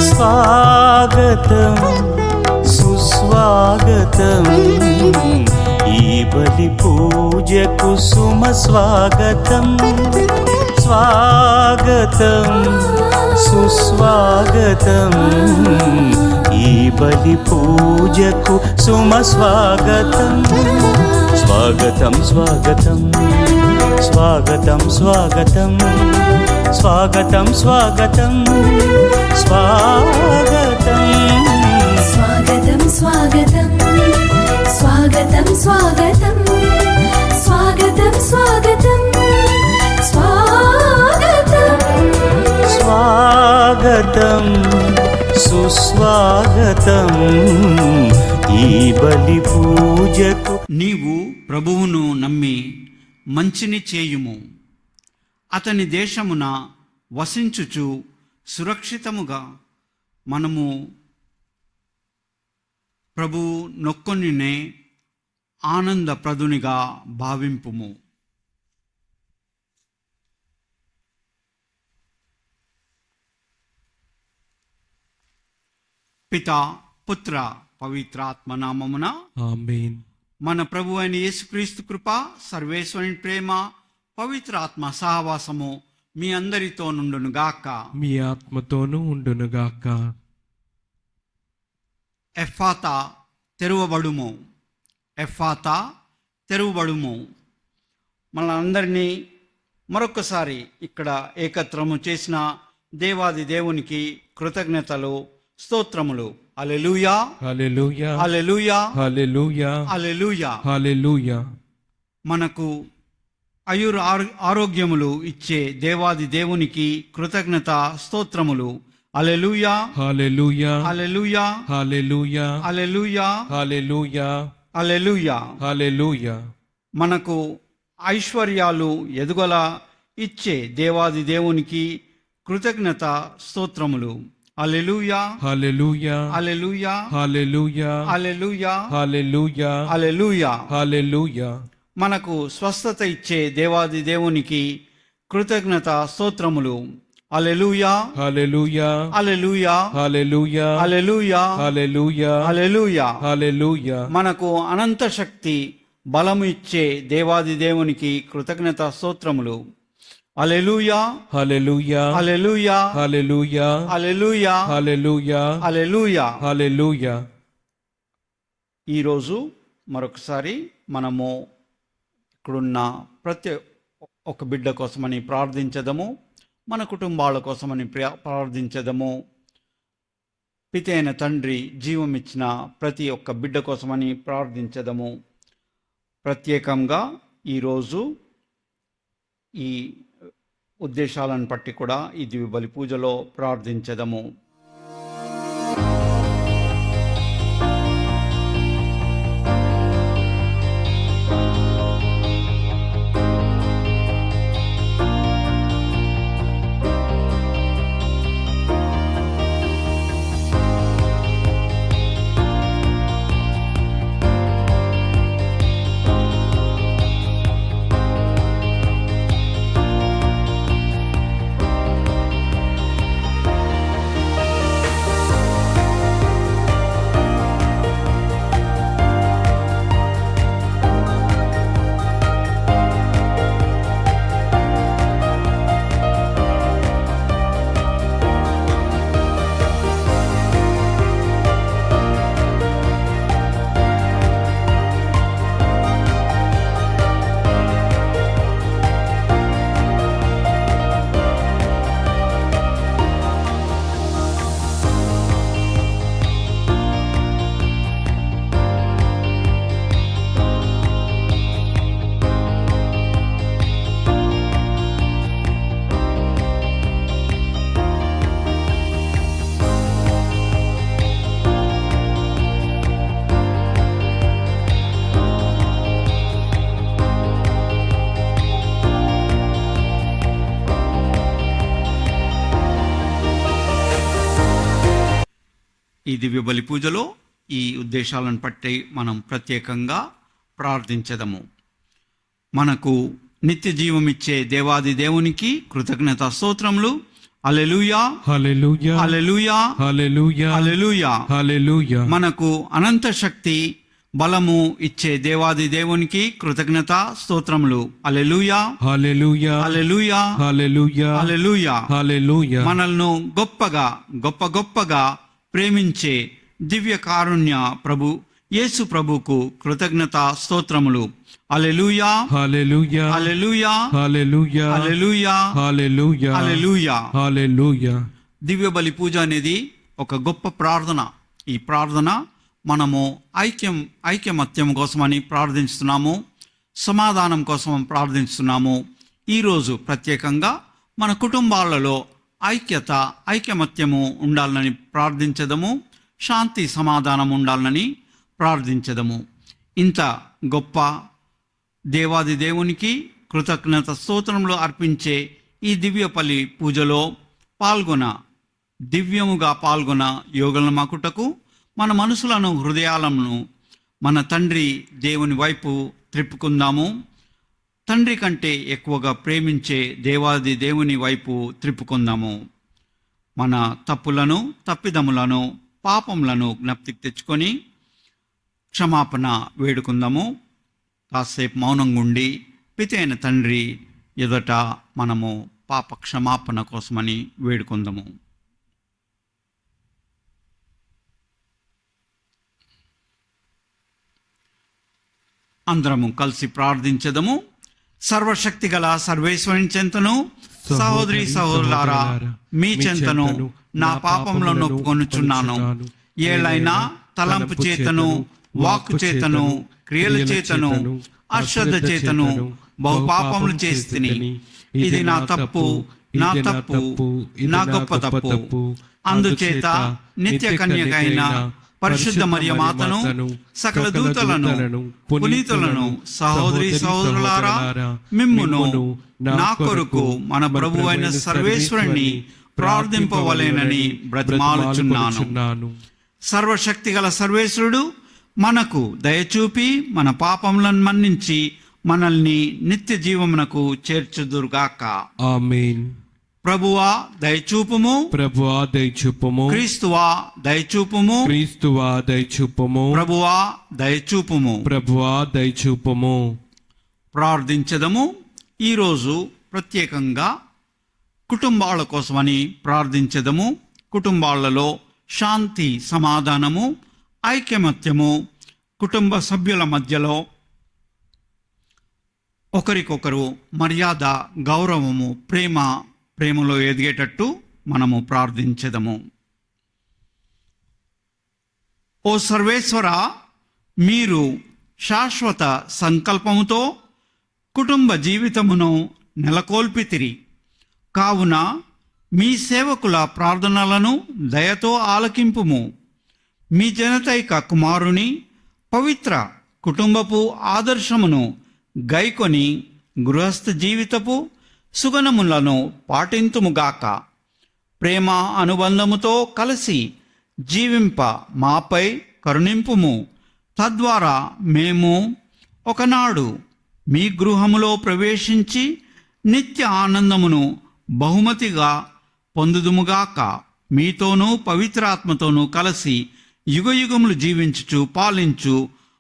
స్వాగతం సుస్వాగతం ఈ బలి పూజకు సుమ స్వాగతం. స్వాగతం సుస్వాగతం ఈ బలి పూజకు సుమ స్వాగతం. స్వాగతం స్వాగతం స్వాగతం స్వాగతం స్వాగతం స్వాగతం స్వాగతం స్వాగతం స్వాగతం స్వాగతం స్వాగతం స్వాగతం స్వాగతం స్వాగతం స్వాగతం సుస్వాగతం ఈ బలి పూజకు. నీవు ప్రభువును నమ్మి మంచిని చేయుము, అతని దేశమున వసించుచు సురక్షితముగా మనము ప్రభువు నొక్కొనినే ఆనందప్రదునిగా భావింపుము. పితా పుత్ర పవిత్రాత్మ నామమున ఆమేన్. మన ప్రభు అయిన యేసుక్రీస్తు కృప, సర్వేశ్వరుని ప్రేమ, పవిత్రాత్మ సహవాసము మీ అందరితో నుండునుగాక. మీ ఆత్మతోనూ ఉండునుగాక. ఎఫ్ఫాతా తెరువబడుము, ఎఫ్ఫాతా తెరువబడుము. మనందరినీ మరొకసారి ఇక్కడ ఏకత్రము చేసిన దేవాది దేవునికి కృతజ్ఞతలు, స్తోత్రములు. హల్లెలూయా హల్లెలూయా హల్లెలూయా హల్లెలూయా హల్లెలూయా. హల్లెలూయా. మనకు ఆరోగ్యములు ఇచ్చే దేవాది దేవునికి కృతజ్ఞత స్తోత్రములు. హల్లెలూయా హల్లెలూయా హల్లెలూయా హల్లెలూయా హల్లెలూయా హల్లెలూయా హల్లెలూయా. హల్లెలూయా. మనకు ఐశ్వర్యాలు ఎదుగల ఇచ్చే దేవాది దేవునికి కృతజ్ఞత స్తోత్రములు. హల్లెలూయా హల్లెలూయా హల్లెలూయా హల్లెలూయా హల్లెలూయా హల్లెలూయా హల్లెలూయా. హల్లెలూయా. మనకు స్వస్థత ఇచ్చే దేవాది దేవునికి కృతజ్ఞత స్తోత్రములు. హల్లెలూయా హల్లెలూయా హల్లెలూయా హల్లెలూయా హల్లెలూయా హల్లెలూయా హల్లెలూయా. హల్లెలూయా. మనకు అనంత శక్తి బలము ఇచ్చే దేవాది దేవునికి కృతజ్ఞత స్తోత్రములు. హల్లెలూయా హల్లెలూయా హల్లెలూయా హల్లెలూయా హల్లెలూయా హల్లెలూయా హల్లెలూయా. హల్లెలూయా. ఈరోజు మరొకసారి మనము ఇక్కడున్న ప్రతి ఒక్క బిడ్డ కోసమని ప్రార్థించదము, మన కుటుంబాల కోసమని ప్రార్థించదము. పిత అయిన తండ్రి జీవమిచ్చిన ప్రతి ఒక్క బిడ్డ కోసమని ప్రార్థించదము. ప్రత్యేకంగా ఈరోజు ఈ ఉద్దేశాలను బట్టి కూడా ఈ దివ్య బలి పూజలో ప్రార్థించదము. దివ్య బలి పూజలో ఈ ఉద్దేశాలను బట్టి మనం ప్రత్యేకంగా ప్రార్థించదము. మనకు నిత్య జీవం ఇచ్చే దేవాది దేవునికి కృతజ్ఞత స్తోత్రములు. హల్లెలూయా, హల్లెలూయా, హల్లెలూయా, హల్లెలూయా, హల్లెలూయా. హల్లెలూయా. మనకు అనంత శక్తి బలము ఇచ్చే దేవాది దేవునికి కృతజ్ఞత స్తోత్రములు. హల్లెలూయా, హల్లెలూయా, హల్లెలూయా, హల్లెలూయా, హల్లెలూయా. హల్లెలూయా. మనల్ని గొప్పగా ప్రేమించే దివ్య కారుణ్య ప్రభు యేసు ప్రభుకు కృతజ్ఞత స్తోత్రములు. హల్లెలూయా, హల్లెలూయా, హల్లెలూయా, హల్లెలూయా, హల్లెలూయా, హల్లెలూయా, హల్లెలూయా. హల్లెలూయా. దివ్య బలి పూజ అనేది ఒక గొప్ప ప్రార్థన. ఈ ప్రార్థన మనము ఐక్యమత్యం కోసమని ప్రార్థిస్తున్నాము, సమాధానం కోసం ప్రార్థిస్తున్నాము. ఈరోజు ప్రత్యేకంగా మన కుటుంబాలలో ఐక్యమత్యము ఉండాలని ప్రార్థించదము, శాంతి సమాధానం ఉండాలని ప్రార్థించదము. ఇంత గొప్ప దేవాది దేవునికి కృతజ్ఞత స్తోత్రములు అర్పించే ఈ దివ్య బలి పూజలో దివ్యముగా పాల్గొన యోగుల మాకుటకు మన మనసులను హృదయాలను మన తండ్రి దేవుని వైపు త్రిప్పుకుందాము. తండ్రి కంటే ఎక్కువగా ప్రేమించే దేవాది దేవుని వైపు త్రిప్పుకుందాము. మన తప్పులను, తప్పిదములను, పాపములను జ్ఞప్తికి తెచ్చుకొని క్షమాపణ వేడుకుందాము. కాసేపు మౌనంగా ఉండి పితి అయిన తండ్రి ఎదుట మనము పాప క్షమాపణ కోసమని వేడుకుందాము. అందరము కలిసి ప్రార్థించదము. సర్వశక్తి గల సర్వేశ్వరుని చెంతను, సహోదరి సహోదరులారా, మీ చెంతను నా పాపములను ఒప్పుకొనుచున్నాను. ఏలైనా తలంపు చేతను, వాక్కు చేతను, క్రియల చేతను, అశ్రద్ధ చేతను బహుపాపములు చేస్తిని. ఇది నా తప్పు, నా గొప్ప తప్పు. అందుచేత నిత్య కన్యకైన పరిశుద్ధ మరియమాతను, సకల దూతలను, పునీతులను, సహోదరి సహోదరులారా, మిమ్మును నా కొరకు మన ప్రభు అయిన సర్వేశ్వరుని ప్రార్థింపవలెనని బ్రతిమాలుచున్నాను. సర్వశక్తి గల సర్వేశ్వరుడు మనకు దయచూపి మన పాపములను మన్నించి మనల్ని నిత్య జీవమునకు చేర్చుదురుగాక. ఆమేన్. ప్రభువా దయచూపుము, ప్రభువా దయచూపుము, క్రీస్తువా దయచూపుము, క్రీస్తువా దయచూపుము, ప్రభువా దయచూపుము. ప్రభువా దయచూపుము. ప్రార్థించదము. ఈరోజు ప్రత్యేకంగా కుటుంబాల కోసమని ప్రార్థించదము. కుటుంబాలలో శాంతి సమాధానము, ఐక్యమత్యము, కుటుంబ సభ్యుల మధ్యలో ఒకరికొకరు మర్యాద, గౌరవము, ప్రేమలో ఎదిగేటట్టు మనము ప్రార్థించదము. ఓ సర్వేశ్వర, మీరు శాశ్వత సంకల్పముతో కుటుంబ జీవితమును నెలకొల్పితిరి. కావున మీ సేవకుల ప్రార్థనలను దయతో ఆలకింపుము. మీ జనతైక కుమారుని పవిత్ర కుటుంబపు ఆదర్శమును గైకొని గృహస్థ జీవితపు సుగుణములను పాటింతుముగాక. ప్రేమ అనుబంధముతో కలిసి జీవింప మాపై కరుణింపుము. తద్వారా మేము ఒకనాడు మీ గృహములో ప్రవేశించి నిత్య ఆనందమును బహుమతిగా పొందుదుముగాక. మీతోనూ పవిత్రాత్మతోనూ కలిసి యుగయుగములు జీవించుచు పాలించు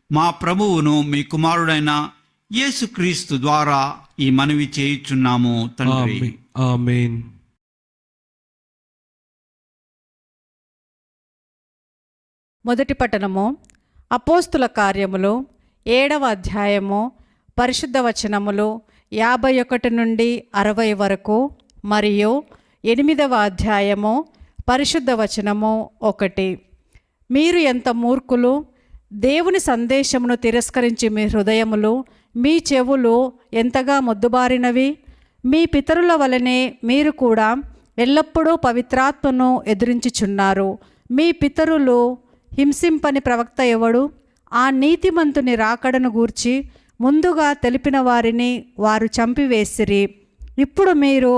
మా ప్రభువును మీ కుమారుడైన యేసుక్రీస్తు ద్వారా ఈ మనవి చేయుచున్నాము తండ్రి. ఆమేన్. మొదటి పట్టణము అపోస్తుల కార్యములు 7వ అధ్యాయము పరిశుద్ధ వచనములు 51 నుండి 60 వరకు మరియు 8వ అధ్యాయము పరిశుద్ధ వచనము 1. మీరు ఎంత మూర్ఖులు! దేవుని సందేశమును తిరస్కరించి మీ హృదయములు, మీ చెవులు ఎంతగా మొద్దుబారినవి! మీ పితరుల వలనే మీరు కూడా ఎల్లప్పుడూ పవిత్రాత్మను ఎదిరించుచున్నారు. మీ పితరులు హింసింపని ప్రవక్త ఎవడు? ఆ నీతిమంతుని రాకడను గూర్చి ముందుగా తెలిపిన వారిని వారు చంపివేసిరి. ఇప్పుడు మీరు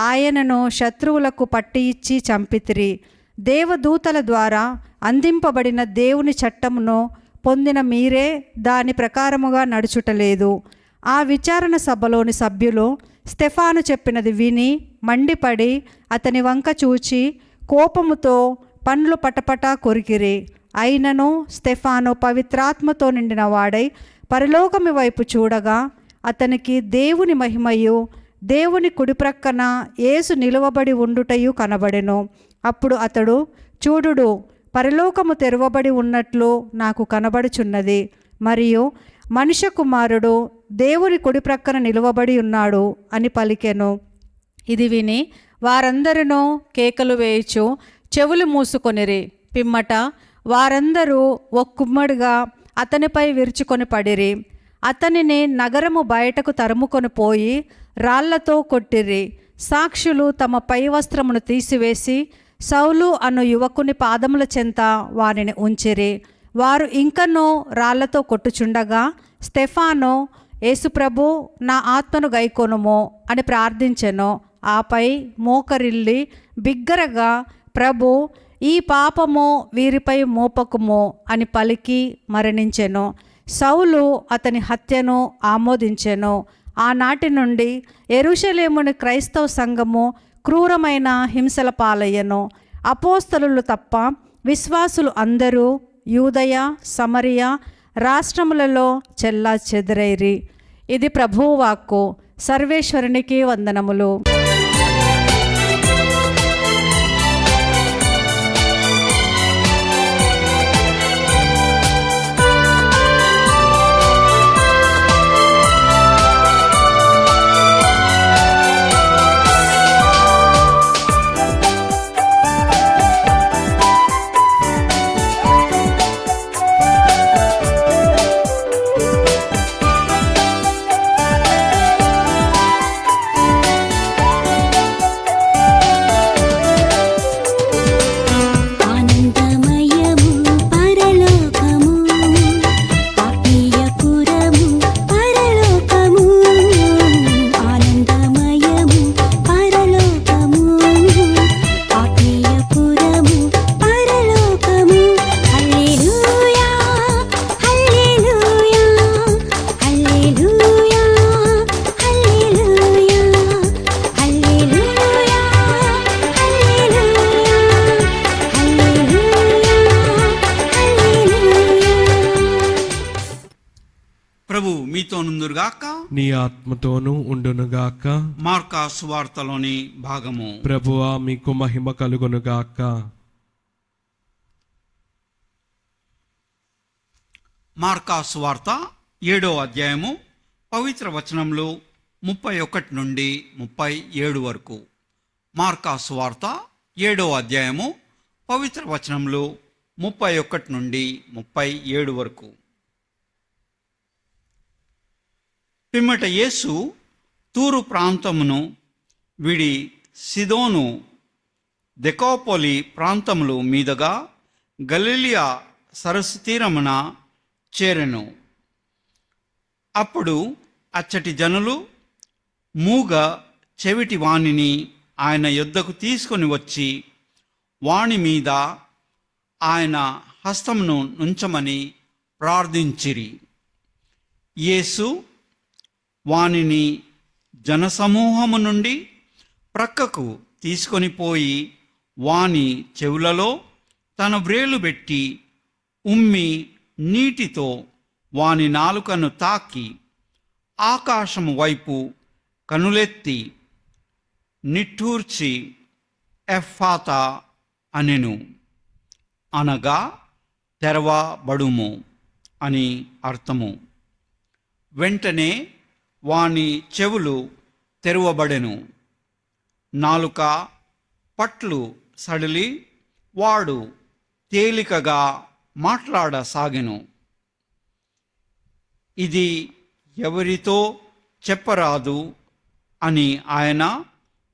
ఆయనను శత్రువులకు పట్టి ఇచ్చి చంపితిరి. దేవదూతల ద్వారా అందింపబడిన దేవుని చట్టమును పొందిన మీరే దాని ప్రకారముగా నడుచుటలేదు. ఆ విచారణ సభలోని సభ్యులు స్టెఫాను చెప్పినది విని మండిపడి అతని వంక చూచి కోపముతో పండ్లు పటపటా కొరికిరి. అయినను స్టెఫాను పవిత్రాత్మతో నిండిన వాడై పరలోకము వైపు చూడగా అతనికి దేవుని మహిమయు దేవుని కుడిప్రక్కన యేసు నిలువబడి ఉండుటయు కనబడెను. అప్పుడు అతడు, చూడుడు, పరలోకము తెరవబడి ఉన్నట్లు నాకు కనబడుచున్నది, మరియు మనుష్య కుమారుడు దేవుని కుడిప్రక్కన నిలువబడి ఉన్నాడు అని పలికెను. ఇది విని వారందరూ కేకలు వేయుచు చెవులు మూసుకొనిరి. పిమ్మట వారందరూ ఒక్కుమ్మడిగా అతనిపై విరుచుకొని పడిరి. అతనిని నగరము బయటకు తరుముకొని పోయి రాళ్లతో కొట్టిరి. సాక్షులు తమ పై వస్త్రమును తీసివేసి సౌలు అను యువకుని పాదముల చెంత వారిని ఉంచిరి. వారు ఇంకనూ రాళ్లతో కొట్టుచుండగా స్టెఫాను, యేసుప్రభు, నా ఆత్మను గైకొనుము అని ప్రార్థించెను. ఆపై మోకరిల్లి బిగ్గరగా, ప్రభు, ఈ పాపము వీరిపై మోపకుము అని పలికి మరణించెను. సౌలు అతని హత్యను ఆమోదించెను. ఆనాటి నుండి యెరూషలేముని క్రైస్తవ సంఘము క్రూరమైన హింసల పాలయ్యను. అపోస్తలులు తప్ప విశ్వాసులు అందరూ యూదయ, సమరయ రాష్ట్రములలో చెల్లా చెదరైరి. ఇది ప్రభువు వాక్కు. సర్వేశ్వరునికి వందనములు. మీతో నుందురుగాక, నీ ఆత్మతోనూ ఉండునుగాక. మార్కా సువార్తలోని భాగము. ప్రభువా, మీకు మహిమ కలుగునుగాక. మార్కా సువార్త 7వ అధ్యాయము పవిత్ర వచనంలో 31 నుండి 37 వరకు. మార్కా సువార్త 7వ అధ్యాయము పవిత్ర వచనంలో 31 నుండి 37 వరకు. పిమ్మట యేసు తూరు ప్రాంతమును విడి సిదోను, దెకాపోలి ప్రాంతములు మీదుగా గలిలియా సరస్సు తీరమున చేరెను. అప్పుడు అచ్చటి జనులు మూగ చెవిటి వాణిని ఆయన యొద్దకు తీసుకొని వచ్చి వాణి మీద ఆయన హస్తమును నుంచమని ప్రార్థించిరి. యేసు వానిని జనసమూహము నుండి ప్రక్కకు తీసుకొని పోయి వాని చెవులలో తన వ్రేలు పెట్టి ఉమ్మి నీటితో వాని నాలుకను తాకి ఆకాశము వైపు కనులెత్తి నిట్టూర్చి ఎఫ్ఫాతా అనెను, అనగా తెరవబడుము అని అర్థము. వెంటనే వాని చెవులు తెరవబడెను. నాలుక పట్లు సడిలి వాడు తేలికగా మాట్లాడసాగెను. ఇది ఎవరితో చెప్పరాదు అని ఆయన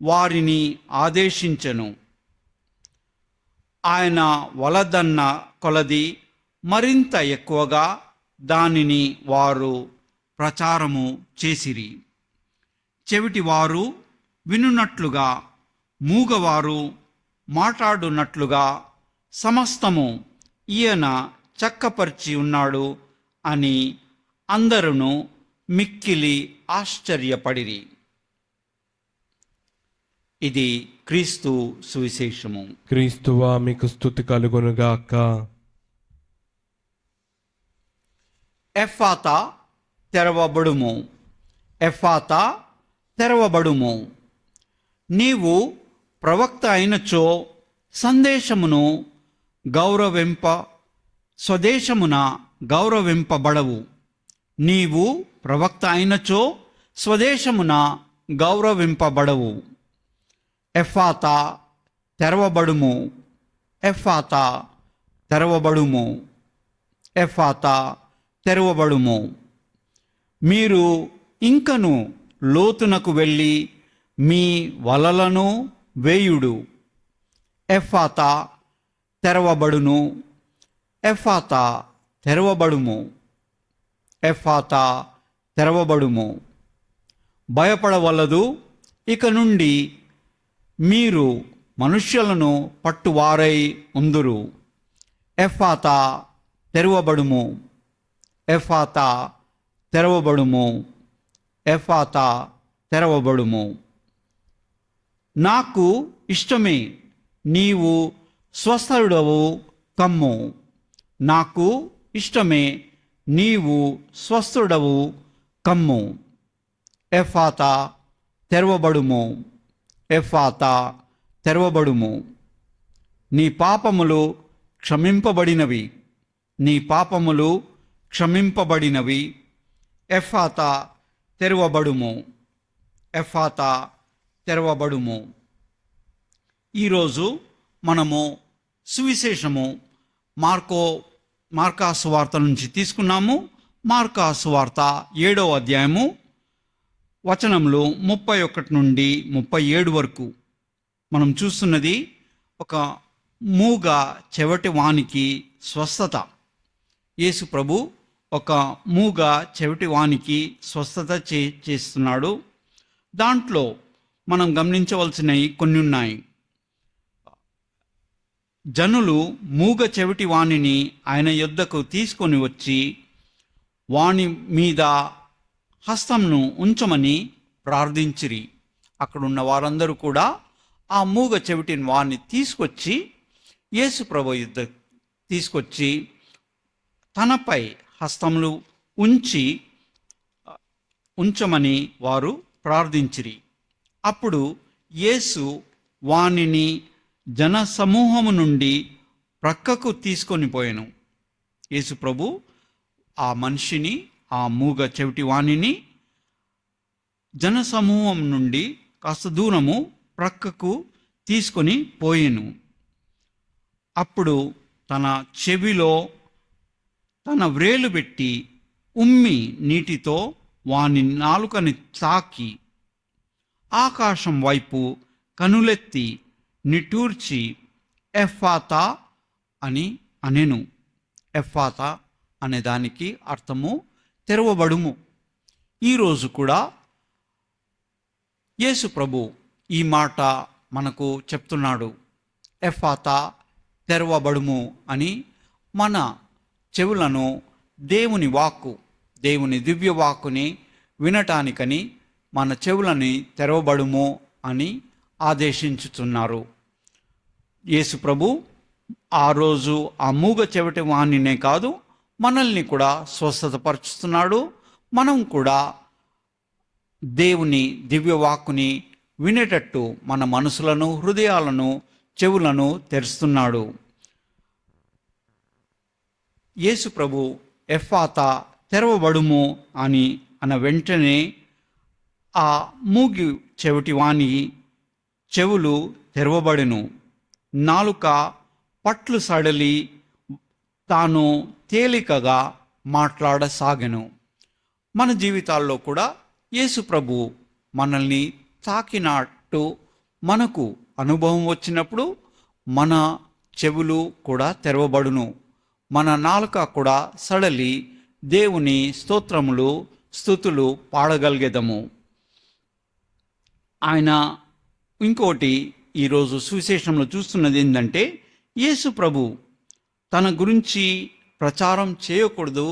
వారిని ఆదేశించెను. ఆయన వలదన్న కొలది మరింత ఎక్కువగా దానిని వారు ప్రచారము చేసిరి. చెవిటివారు వినున్నట్లుగా, మూగవారు మాట్లాడునట్లుగా సమస్తము ఈయన చక్కపరిచి ఉన్నాడు అని అందరూ మిక్కిలి ఆశ్చర్యపడిరి. ఇది క్రీస్తు సువిశేషము. క్రీస్తువా మీకు స్తుతి కలుగునుగాక. ఎఫ్ఫాతా తెరవబడుము, ఎఫ్ఫాతా తెరవబడుము. నీవు ప్రవక్త అయినచో సందేశమును స్వదేశమున గౌరవింపబడవు. నీవు ప్రవక్త అయినచో స్వదేశమున గౌరవింపబడవు. ఎఫ్ఫాతా తెరవబడుము, ఎఫ్ఫాతా తెరవబడుము, ఎఫ్ఫాతా తెరవబడుము. మీరు ఇంకను లోతునకు వెళ్ళి మీ వలలను వేయుడు. ఎఫ్ఫాతా తెరవబడును, ఎఫ్ఫాతా తెరవబడుము, ఎఫ్ఫాతా తెరవబడుము. భయపడవలదు, ఇక నుండి మీరు మనుష్యులను పట్టువారై ఉందురు. ఎఫ్ఫాతా తెరవబడుము, ఎఫ్ఫాతా తెరవబడుము, ఎఫ్ఫాతా తెరవబడుము. నాకు ఇష్టమే, నీవు స్వస్థుడవు కమ్ము. నాకు ఇష్టమే, నీవు స్వస్థుడవు కమ్ము. ఎఫ్ఫాతా తెరవబడుము, ఎఫ్ఫాతా తెరవబడుము. నీ పాపములు క్షమింపబడినవి, నీ పాపములు క్షమింపబడినవి. ఎఫ్ఫాతా తెరవబడుము, ఎఫ్ఫాతా తెరవబడుము. ఈరోజు మనము సువిశేషము మార్కా సువార్త నుంచి తీసుకున్నాము. మార్కా సువార్త 7వ అధ్యాయము వచనములు 31 నుండి 37 వరకు మనం చూస్తున్నది ఒక మూగ చెవిటి వానికి స్వస్థత. యేసు ప్రభు ఒక మూగ చెవిటి వానికి స్వస్థత చేస్తున్నాడు. దాంట్లో మనం గమనించవలసినవి కొన్ని ఉన్నాయి. జనులు మూగ చెవిటి వాణిని ఆయన యొద్దకు తీసుకొని వచ్చి వాని మీద హస్తంను ఉంచమని ప్రార్థించిరి. అక్కడున్న వారందరూ కూడా ఆ మూగ చెవిటి వాణ్ణి తీసుకొచ్చి యేసు ప్రభు యుద్ధ తీసుకొచ్చి తనపై హస్తములు ఉంచమని వారు ప్రార్థించిరి. అప్పుడు యేసు వానిని జనసమూహము నుండి ప్రక్కకు తీసుకొని పోయాను. యేసు ప్రభు ఆ మనిషిని, ఆ మూగ చెవిటి వాణిని జనసమూహం నుండి కాస్త దూరము ప్రక్కకు తీసుకొని పోయాను. అప్పుడు తన చెవిలో తన వ్రేలు పెట్టి ఉమ్మి నీటితో వాని నాలుకని తాకి ఆకాశం వైపు కనులెత్తి నిట్టూర్చి ఎఫ్ఫాతా అని అనెను. ఎఫ్ఫాతా అనే దానికి అర్థము తెరవబడుము. ఈరోజు కూడా యేసు ప్రభు ఈ మాట మనకు చెప్తున్నాడు. ఎఫ్ఫాతా తెరవబడుము అని మన చెవులను దేవుని వాక్కు, దేవుని దివ్య వాక్కుని వినటానికని మన చెవులని తెరవబడుము అని ఆదేశించుతున్నారు. యేసు ప్రభు ఆ రోజు ఆ మూగ చెవిటి వాణ్ణినే కాదు, మనల్ని కూడా స్వస్థతపరుచుతున్నాడు. మనం కూడా దేవుని దివ్యవాక్కుని వినేటట్టు మన మనసులను, హృదయాలను, చెవులను తెరుస్తున్నాడు. యేసు ప్రభు ఎఫ్ఫాతా తెరవబడుము అని వెంటనే ఆ మూగి చెవిటి వాని చెవులు తెరవబడెను. నాలుక పట్లు సడలి తాను తేలికగా మాట్లాడసాగెను. మన జీవితాల్లో కూడా యేసు ప్రభు మనల్ని తాకినట్టు మనకు అనుభవం వచ్చినప్పుడు మన చెవులు కూడా తెరవబడును. మన నాలుక కూడా సడలి దేవుని స్తోత్రములు, స్తుతులు పాడగలిగేదము. ఆయన ఇంకోటి ఈరోజు సువిశేషంలో చూస్తున్నది ఏంటంటే, యేసు ప్రభు తన గురించి ప్రచారం చేయకూడదు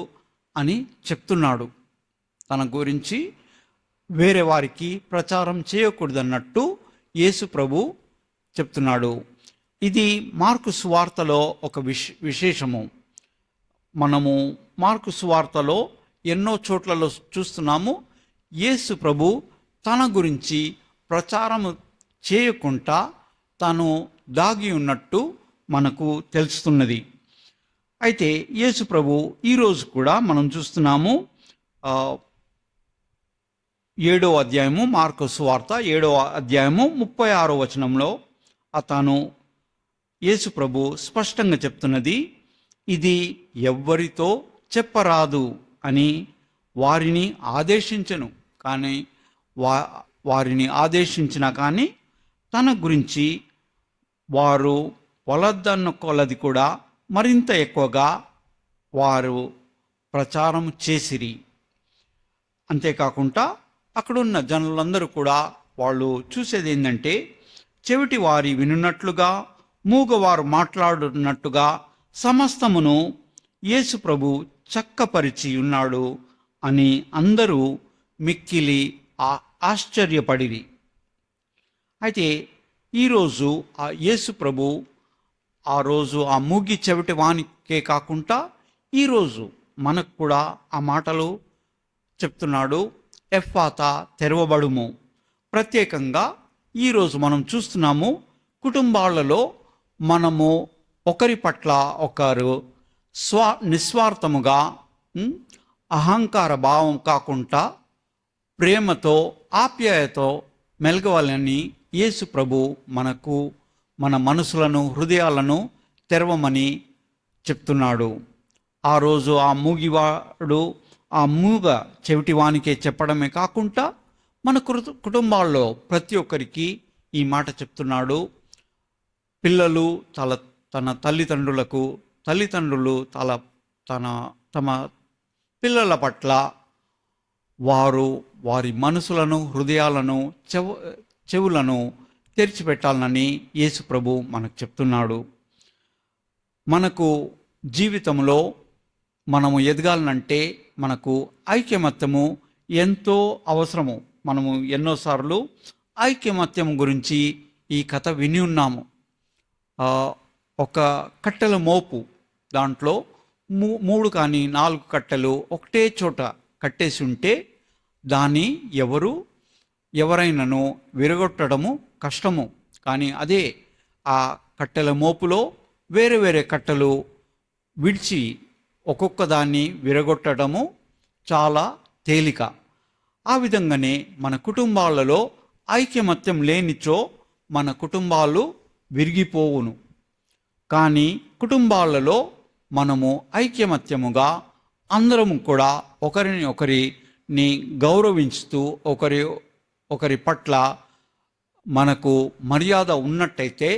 అని చెప్తున్నాడు. తన గురించి వేరే వారికి ప్రచారం చేయకూడదు అన్నట్టు యేసు ప్రభు చెప్తున్నాడు. ఇది మార్కు సువార్తలో ఒక విశేషము. మనము మార్కు సువార్తలో ఎన్నో చోట్లలో చూస్తున్నాము, యేసు ప్రభు తన గురించి ప్రచారం చేయకుండా తాను దాగి ఉన్నట్టు మనకు తెలుస్తున్నది. అయితే యేసు ప్రభు ఈరోజు కూడా మనం చూస్తున్నాము, 7వ అధ్యాయము మార్కు సువార్త 7వ అధ్యాయము 36వ వచనంలో అతను యేసు ప్రభు స్పష్టంగా చెప్తున్నది, ఇది ఎవ్వరితో చెప్పరాదు అని వారిని ఆదేశించను. కానీ వారిని ఆదేశించినా కానీ తన గురించి వారు వలద్దన్న కొలది కూడా మరింత ఎక్కువగా వారు ప్రచారం చేసిరి. అంతేకాకుండా అక్కడున్న జనులందరూ కూడా వాళ్ళు చూసేది ఏంటంటే, చెవిటి వారి వినున్నట్లుగా, మూగవారు మాట్లాడుతున్నట్టుగా సమస్తమును యేసు ప్రభు చక్కపరిచి ఉన్నాడు అని అందరూ మిక్కిలి ఆశ్చర్యపడిరి. అయితే ఈరోజు ఆ యేసు ప్రభు ఆ రోజు ఆ మూగి చెవిటి వానికే కాకుండా ఈరోజు మనకు కూడా ఆ మాటలు చెప్తున్నాడు, ఎఫ్ఫాతా తెరవబడుము. ప్రత్యేకంగా ఈరోజు మనం చూస్తున్నాము, కుటుంబాలలో మనము ఒకరి పట్ల ఒకరు నిస్వార్థముగా అహంకార భావం కాకుండా ప్రేమతో ఆప్యాయతో మెలగవాలని యేసు ప్రభు మనకు మన మనసులను హృదయాలను తెరవమని చెప్తున్నాడు. ఆ రోజు ఆ మూగివాడు ఆ మూగ చెవిటివానికే చెప్పడమే కాకుండా మన కుటుంబాల్లో ప్రతి ఒక్కరికి ఈ మాట చెప్తున్నాడు. పిల్లలు తన తల్లిదండ్రులకు, తల్లిదండ్రులు తమ పిల్లల పట్ల వారి మనసులను హృదయాలను చెవులను తెరిచిపెట్టాలని యేసు ప్రభు మనకు చెప్తున్నాడు. మనకు జీవితంలో మనము ఎదగాలనంటే మనకు ఐకమత్యము ఎంతో అవసరము. మనము ఎన్నోసార్లు ఐకమత్యం గురించి ఈ కథ విని ఉన్నాము. ఒక కట్టెల మోపు, దాంట్లో 3 కానీ 4 కట్టెలు ఒకటే చోట కట్టేసి ఉంటే దాన్ని ఎవరైనాను విరగొట్టడము కష్టము. కానీ అదే ఆ కట్టెల మోపులో వేరే వేరే కట్టెలు విడిచి ఒక్కొక్క దాన్ని విరగొట్టడము చాలా తేలిక. ఆ విధంగానే మన కుటుంబాలలో ఐకమత్యం లేనిచో మన కుటుంబాలు విరిగిపోవును. కానీ కుటుంబాలలో మనము ఐకమత్యముగా అందరము కూడా ఒకరిని గౌరవించుతూ ఒకరి పట్ల మనకు మర్యాద ఉన్నట్టయితే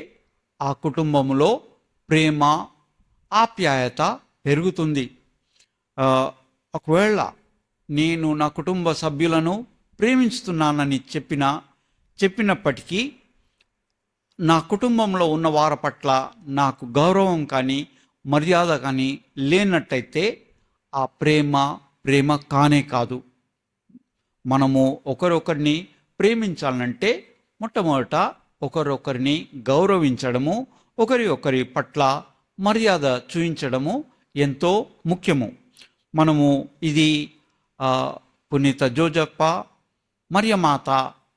ఆ కుటుంబంలో ప్రేమ ఆప్యాయత పెరుగుతుంది. ఒకవేళ నేను నా కుటుంబ సభ్యులను ప్రేమిస్తున్నానని చెప్పినప్పటికీ నా కుటుంబంలో ఉన్న వారి పట్ల నాకు గౌరవం కానీ మర్యాద కానీ లేనట్టయితే ఆ ప్రేమ కానే కాదు. మనము ఒకరొకరిని ప్రేమించాలంటే మొట్టమొదట ఒకరొకరిని గౌరవించడము, ఒకరి పట్ల మర్యాద చూపించడము ఎంతో ముఖ్యము. మనము ఇది పునీత జోజప్ప, మరియమాత,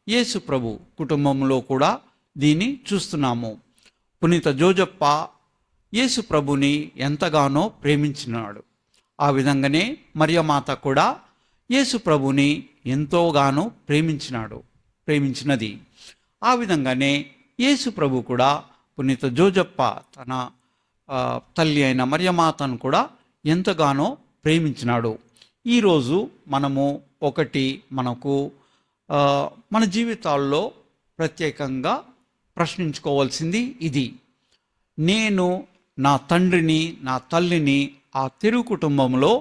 యేసు ప్రభు కుటుంబంలో కూడా దీన్ని చూస్తున్నాము. పునీత జోజప్ప యేసు ప్రభుని ఎంతగానో ప్రేమించినాడు. ఆ విధంగానే మరియమాత కూడా యేసు ప్రభుని ఎంతోగానో ప్రేమించినది. ఆ విధంగానే యేసు ప్రభు కూడా పునీత జోజప్ప తన తల్లి అయిన మరియమాతను కూడా ఎంతగానో ప్రేమించినాడు. ఈరోజు మనకు మన జీవితాల్లో ప్రత్యేకంగా ప్రశ్నించుకోవాల్సింది ఇది: నేను నా తండ్రిని, నా తల్లిని, ఆ తిరు కుటుంబంలో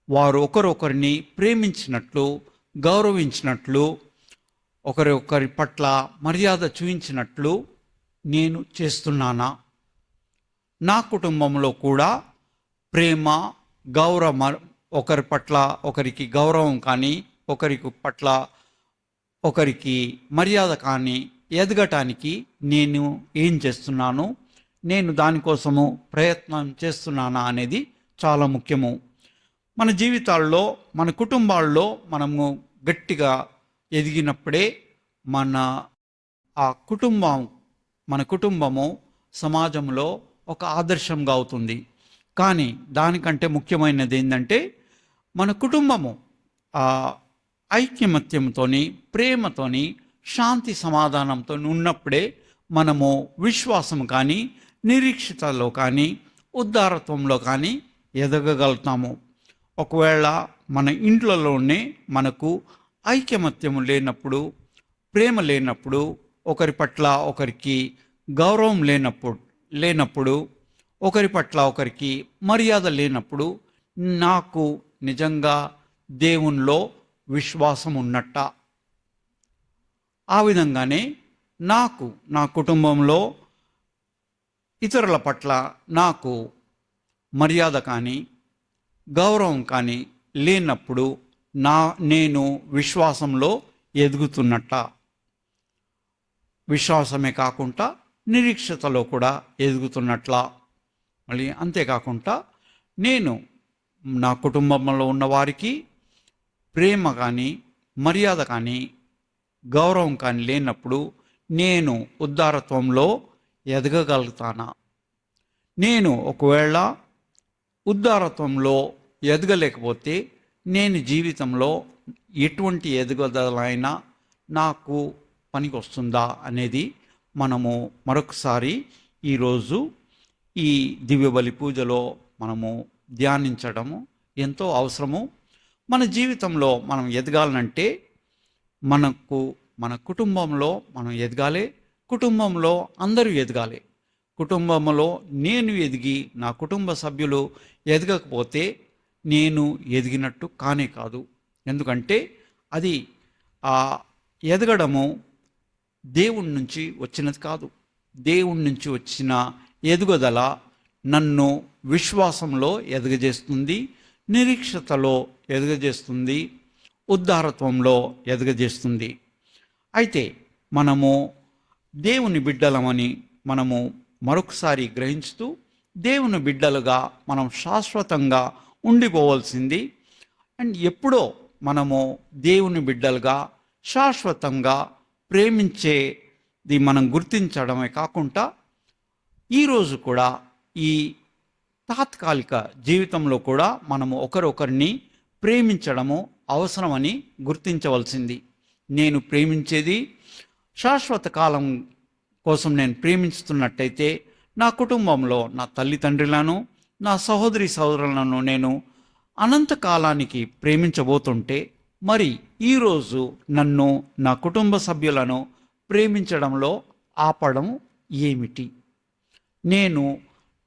వారు ఒకరొకరిని ప్రేమించినట్లు, గౌరవించినట్లు ఒకరి పట్ల మర్యాద చూపించినట్లు నేను చేస్తున్నానా? నా కుటుంబంలో కూడా ప్రేమ, గౌరవం, ఒకరి పట్ల ఒకరికి గౌరవం కానీ, ఒకరికి మర్యాద కానీ ఎదగటానికి నేను ఏం చేస్తున్నాను, నేను దానికోసము ప్రయత్నం చేస్తున్నానా అనేది చాలా ముఖ్యము. మన జీవితాల్లో, మన కుటుంబాల్లో మనము గట్టిగా ఎదిగినప్పుడే మన కుటుంబము సమాజంలో ఒక ఆదర్శంగా అవుతుంది. కానీ దానికంటే ముఖ్యమైనది ఏంటంటే మన కుటుంబము ఐక్యమత్యంతోని, ప్రేమతోని, శాంతి సమాధానంతో ఉన్నప్పుడే మనము విశ్వాసం కానీ, నిరీక్షితలో కానీ, ఉద్ధారత్వంలో కానీ ఎదగగలుగుతాము. ఒకవేళ మన ఇంట్లోనే మనకు ఐక్యమత్యం లేనప్పుడు, ప్రేమ లేనప్పుడు, ఒకరి పట్ల ఒకరికి గౌరవం లేనప్పుడు, ఒకరి పట్ల ఒకరికి మర్యాద లేనప్పుడు నాకు నిజంగా దేవునిలో విశ్వాసం ఉన్నట్ట. ఆ విధంగానే నాకు నా కుటుంబంలో ఇతరుల పట్ల నాకు మర్యాద కానీ, గౌరవం కానీ లేనప్పుడు నేను విశ్వాసంలో ఎదుగుతున్నట్ట. విశ్వాసమే కాకుండా నిరీక్షతలో కూడా ఎదుగుతున్నట్లా. మళ్ళీ అంతేకాకుండా నేను నా కుటుంబంలో ఉన్న వారికి ప్రేమ కానీ, మర్యాద కానీ, గౌరవం కానీ లేనప్పుడు నేను ఉద్ధారత్వంలో ఎదగగలుగుతానా? నేను ఒకవేళ ఉద్ధారత్వంలో ఎదగలేకపోతే నేను జీవితంలో ఎటువంటి ఎదుగుదలైనా నాకు పనికి వస్తుందా అనేది మనము మరొకసారి ఈరోజు ఈ దివ్య బలి పూజలో మనము ధ్యానించడము ఎంతో అవసరము. మన జీవితంలో మనం ఎదగాలంటే మన కుటుంబంలో మనం ఎదగాలి, కుటుంబంలో అందరూ ఎదగాలి. కుటుంబంలో నేను ఎదిగి నా కుటుంబ సభ్యులు ఎదగకపోతే నేను ఎదిగినట్టు కానే కాదు. ఎందుకంటే అది ఎదగడము దేవుడి నుంచి వచ్చినది కాదు. దేవుడి నుంచి వచ్చిన ఎదుగుదల నన్ను విశ్వాసంలో ఎదగజేస్తుంది, నిరీక్షతలో ఎదగజేస్తుంది, ఉద్ధారత్వంలో ఎదగజేస్తుంది. అయితే మనము దేవుని బిడ్డలమని మనము మరొకసారి గ్రహించుతూ దేవుని బిడ్డలుగా మనం శాశ్వతంగా ఉండిపోవాల్సింది. అండ్ ఎప్పుడో మనము దేవుని బిడ్డలుగా శాశ్వతంగా ప్రేమించేది మనం గుర్తించడమే కాకుండా ఈరోజు కూడా ఈ తాత్కాలిక జీవితంలో కూడా మనము ఒకరొకరిని ప్రేమించడము అవసరమని గుర్తించవలసింది. నేను ప్రేమించేది శాశ్వత కాలం కోసం నేను ప్రేమించుతున్నట్టయితే నా కుటుంబంలో నా తల్లిదండ్రులను, నా సహోదరి సహోదరులను నేను అనంతకాలానికి ప్రేమించబోతుంటే మరి ఈరోజు నన్ను, నా కుటుంబ సభ్యులను ప్రేమించడంలో ఆపడం ఏమిటి? నేను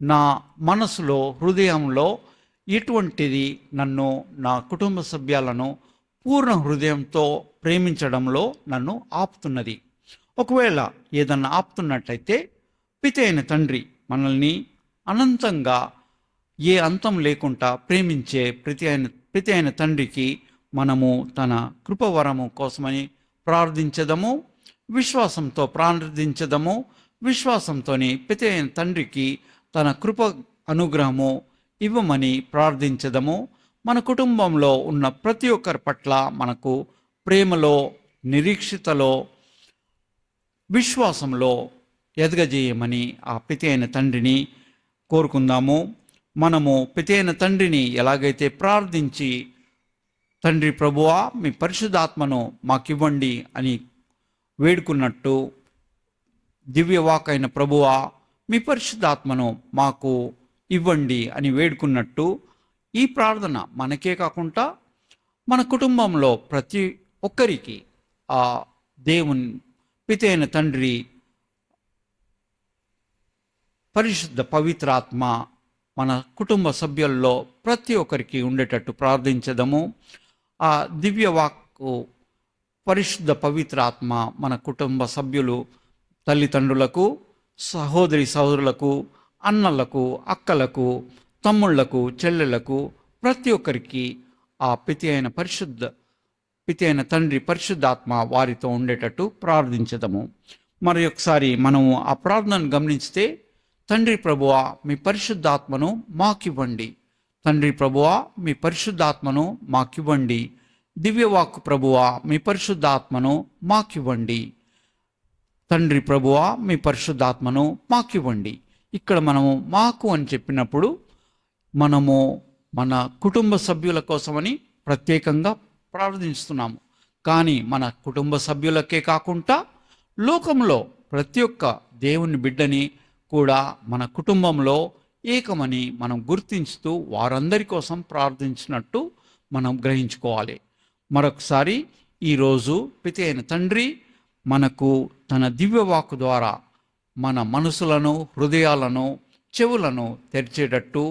నా మనసులో, హృదయంలో ఎటువంటిది నన్ను, నా కుటుంబ సభ్యులను పూర్ణ హృదయంతో ప్రేమించడంలో నన్ను ఆపుతున్నది? ఒకవేళ ఏదన్నా ఆపుతున్నట్లయితే పిత అయిన తండ్రి మనల్ని అనంతంగా ఏ అంతం లేకుండా ప్రేమించే ప్రతి అయిన తండ్రికి మనము తన కృపవరము కోసమని ప్రార్థించదము, విశ్వాసంతో ప్రార్థించదము. విశ్వాసంతోని పిత అయిన తండ్రికి తన కృప అనుగ్రహము ఇవ్వమని ప్రార్థించదము. మన కుటుంబంలో ఉన్న ప్రతి ఒక్కరి పట్ల మనకు ప్రేమలో, నిరీక్షితలో, విశ్వాసంలో ఎదగజేయమని ఆ పిత అయిన తండ్రిని కోరుకుందాము. మనము పిత అయిన తండ్రిని ఎలాగైతే ప్రార్థించి తండ్రి ప్రభువా మీ పరిశుద్ధాత్మను మాకివ్వండి అని వేడుకున్నట్టు, దివ్యవాక్ అయిన ప్రభువా మీ పరిశుద్ధాత్మను మాకు ఇవ్వండి అని వేడుకున్నట్టు ఈ ప్రార్థన మనకే కాకుండా మన కుటుంబంలో ప్రతి ఒక్కరికి ఆ దేవుని పిత అయిన తండ్రి పరిశుద్ధ పవిత్రాత్మ మన కుటుంబ సభ్యుల్లో ప్రతి ఒక్కరికి ఉండేటట్టు ప్రార్థించదము. ఆ దివ్య వాక్కు పరిశుద్ధ పవిత్రాత్మ మన కుటుంబ సభ్యులు, తల్లిదండ్రులకు, సహోదరి సహోదరులకు, అన్నలకు, అక్కలకు, తమ్ముళ్లకు, చెల్లెళ్లకు, ప్రతి ఒక్కరికి ఆ పితి అయిన తండ్రి పరిశుద్ధాత్మ వారితో ఉండేటట్టు ప్రార్థించదము. మరి ఒకసారి మనము ఆ ప్రార్థనను గమనిస్తే, తండ్రి ప్రభువా మీ పరిశుద్ధాత్మను మాకివ్వండి, తండ్రి ప్రభువా మీ పరిశుద్ధాత్మను మాకివ్వండి, దివ్యవాక్కు ప్రభువా మీ పరిశుద్ధాత్మను మాకివ్వండి, తండ్రి ప్రభువా మీ పరిశుద్ధాత్మను మాకివ్వండి. ఇక్కడ మనము మాకు అని చెప్పినప్పుడు మనము మన కుటుంబ సభ్యుల కోసమని ప్రత్యేకంగా ప్రార్థిస్తున్నాము. కానీ మన కుటుంబ సభ్యులకే కాకుండా లోకంలో ప్రతి ఒక్క దేవుని బిడ్డని కూడా మన కుటుంబంలో ఏకమని మనం గుర్తించుతూ వారందరి కోసం ప్రార్థించినట్టు మనం గ్రహించుకోవాలి. మరొకసారి ఈరోజు పితి అయిన తండ్రి మనకు తన దివ్యవాక్కు ద్వారా మన మనసులను, హృదయాలను, చెవులను తెరిచేటట్టు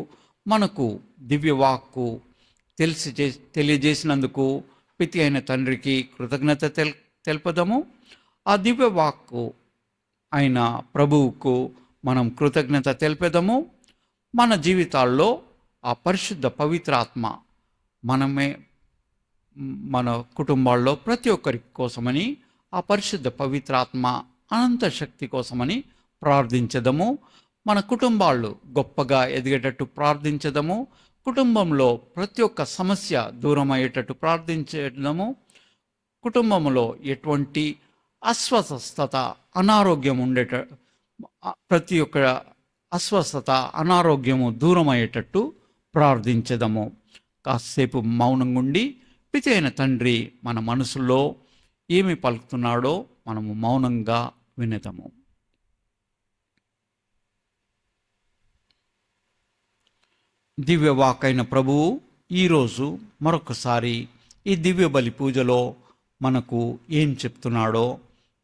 మనకు దివ్యవాక్కు తెలియజేసినందుకు పితి అయిన తండ్రికి కృతజ్ఞత తెలుపదము. ఆ దివ్యవాక్కు అయిన ప్రభువుకు మనం కృతజ్ఞత తెలిపేదము. మన జీవితాల్లో ఆ పరిశుద్ధ పవిత్రాత్మ మన కుటుంబాల్లో ప్రతి ఒక్కరి కోసమని ఆ పరిశుద్ధ పవిత్రాత్మ అనంత శక్తి కోసమని ప్రార్థించదము. మన కుటుంబాలు గొప్పగా ఎదిగేటట్టు ప్రార్థించదము. కుటుంబంలో ప్రతి ఒక్క సమస్య దూరం అయ్యేటట్టు ప్రార్థించడము. కుటుంబంలో ఎటువంటి అస్వస్థత, అనారోగ్యం ప్రతి ఒక్క అస్వస్థత, అనారోగ్యము దూరం అయ్యేటట్టు ప్రార్థించదము. కాసేపు మౌనంగా ఉండి పితి అయిన తండ్రి మన మనసులో ఏమి పలుకుతున్నాడో మనము మౌనంగా వినేదము. దివ్యవాకైన ప్రభువు ఈరోజు మరొకసారి ఈ దివ్య బలి పూజలో మనకు ఏం చెప్తున్నాడో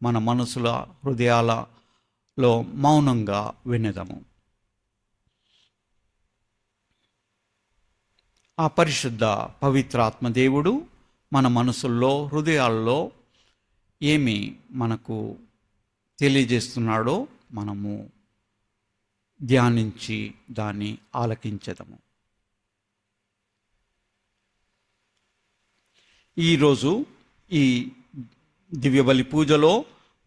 మన మనసుల, హృదయాలలో మౌనంగా వినేదము. ఆ పరిశుద్ధ పవిత్రాత్మ దేవుడు మన మనసుల్లో, హృదయాల్లో ఏమి మనకు తెలియజేస్తున్నాడో మనము ధ్యానించి దాన్ని ఆలకించదము. ఈరోజు ఈ దివ్యబలి పూజలో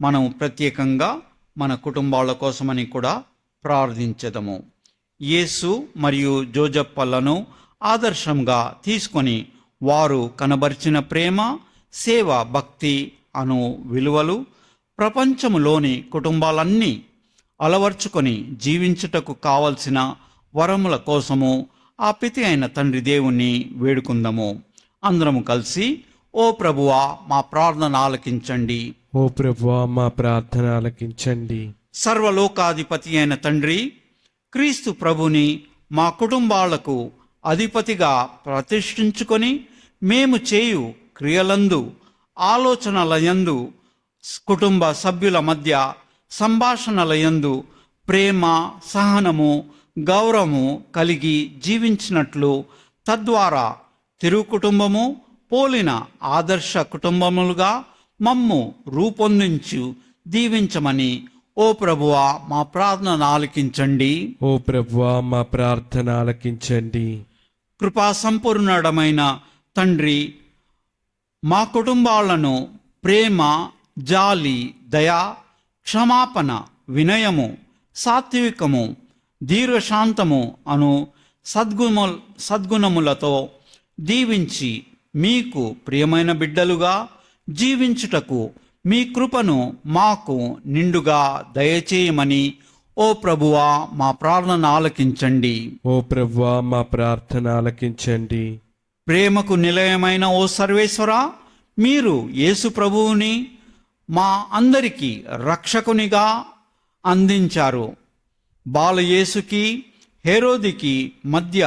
మనం ప్రత్యేకంగా మన కుటుంబాల కోసమని కూడా ప్రార్థించదము. యేసు మరియు జోజప్పలను ఆదర్శంగా తీసుకొని వారు కనబరిచిన ప్రేమ, సేవ, భక్తి అను విలువలు ప్రపంచములోని కుటుంబాలన్నీ అలవర్చుకొని జీవించుటకు కావలసిన వరముల కోసము ఆ పితి అయిన తండ్రి దేవుణ్ణి వేడుకుందాము. అందరము కలిసి, ఓ ప్రభువా మా ప్రార్థన ఆలకించండి, ఓ ప్రభువా మా ప్రార్థన ఆలకించండి. సర్వలోకాధిపతి అయిన తండ్రి క్రీస్తు ప్రభుని మా కుటుంబాలకు అధిపతిగా ప్రతిష్ఠించుకొని మేము చేయు క్రియలందు, ఆలోచనలయందు, కుటుంబ సభ్యుల మధ్య సంభాషణలయందు ప్రేమ, సహనము, గౌరవము కలిగి జీవించినట్లు, తద్వారా తిరుగు కుటుంబము పోలిన ఆదర్శ కుటుంబములుగా మమ్ము రూపొందించు దీవించమని ఓ ప్రభువా మా ప్రార్థన ఆలకించండి. ఓ ప్రభువా మా ప్రార్థన ఆలకించండి. కృపా సంపూర్ణమైన తండ్రి, మా కుటుంబాలను ప్రేమ, జాలి, దయ, క్షమాపణ, వినయము, సాత్వికము, దీర్ఘశాంతము అను సద్గుణములతో దీవించి మీకు ప్రియమైన బిడ్డలుగా జీవించుటకు మీ కృపను మాకు నిండుగా దయచేయమని ఓ ప్రభువా మా ప్రార్థన ఆలకించండి. ఓ ప్రభువా మా ప్రార్థన ఆలకించండి. ప్రేమకు నిలయమైన ఓ సర్వేశ్వరా, మీరు యేసు ప్రభువుని మా అందరికీ రక్షకునిగా అందించారు. బాలయేసుకి, హేరోదికి మధ్య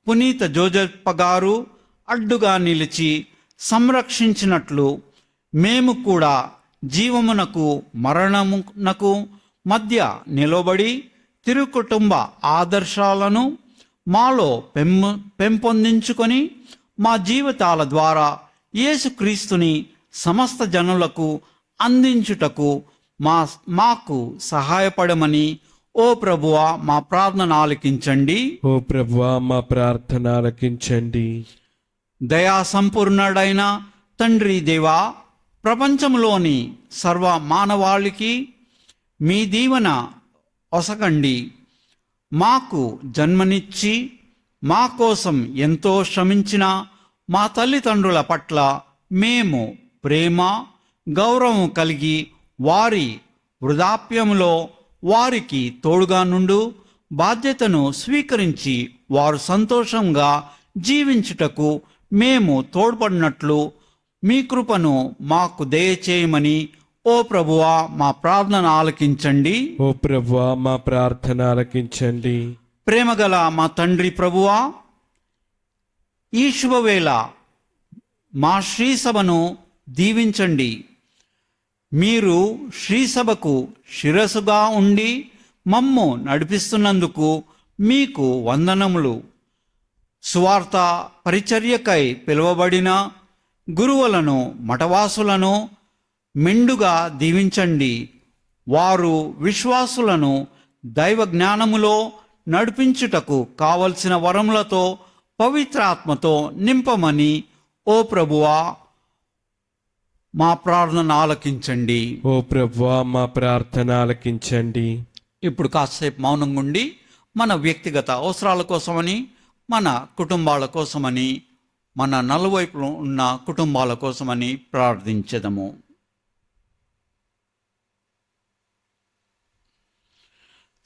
పునీత జోజప్ప గారు అడ్డుగా నిలిచి సంరక్షించినట్లు మేము కూడా జీవమునకు మరణమునకు మధ్య నిలబడి తిరుకుటుంబ ఆదర్శాలను మాలో పెంపొందించుకొని మా జీవితాల ద్వారా యేసుక్రీస్తుని సమస్త జనులకు అందించుటకు మాకు సహాయపడమని ఓ ప్రభువా మా ప్రార్థన ఆలకించండి. ఓ ప్రభువా మా ప్రార్థన ఆలకించండి. దయా సంపూర్ణుడైన తండ్రి దేవా, ప్రపంచంలోని సర్వ మానవాళికి మీ దీవెన ఒసగండి. మాకు జన్మనిచ్చి మా కోసం ఎంతో శ్రమించిన మా తల్లిదండ్రుల పట్ల మేము ప్రేమ గౌరవం కలిగి వారి వృద్ధాప్యంలో వారికి తోడుగా నుండు బాధ్యతను స్వీకరించి వారు సంతోషంగా జీవించుటకు మేము తోడ్పడినట్లు మీ కృపను మాకు దయచేయమని ఓ ప్రభువా మా ప్రార్థన ఆలకించండి. ఓ ప్రభువా మా ప్రార్థన ఆలకించండి. ప్రేమగల మా తండ్రి ప్రభువా, ఈ శుభవేళ మా శ్రీసభను దీవించండి. మీరు శ్రీసభకు శిరస్సుగా ఉండి మమ్ము నడిపిస్తున్నందుకు మీకు వందనములు. సువార్త పరిచర్యకై పిలువబడిన గురువులను మఠవాసులను మెండుగా దీవించండి. వారు విశ్వాసులను దైవ జ్ఞానములో నడిపించుటకు కావలసిన వరములతో పవిత్రాత్మతో నింపమని ఓ ప్రభువా మా ప్రార్థన ఆలకించండి. ఓ ప్రభువా మా ప్రార్థన ఆలకించండి. ఇప్పుడు కాసేపు మౌనంగా ఉండి మన వ్యక్తిగత అవసరాల కోసమని, మన కుటుంబాల కోసమని, మన నలువైపులో ఉన్న కుటుంబాల కోసమని ప్రార్థించెదము.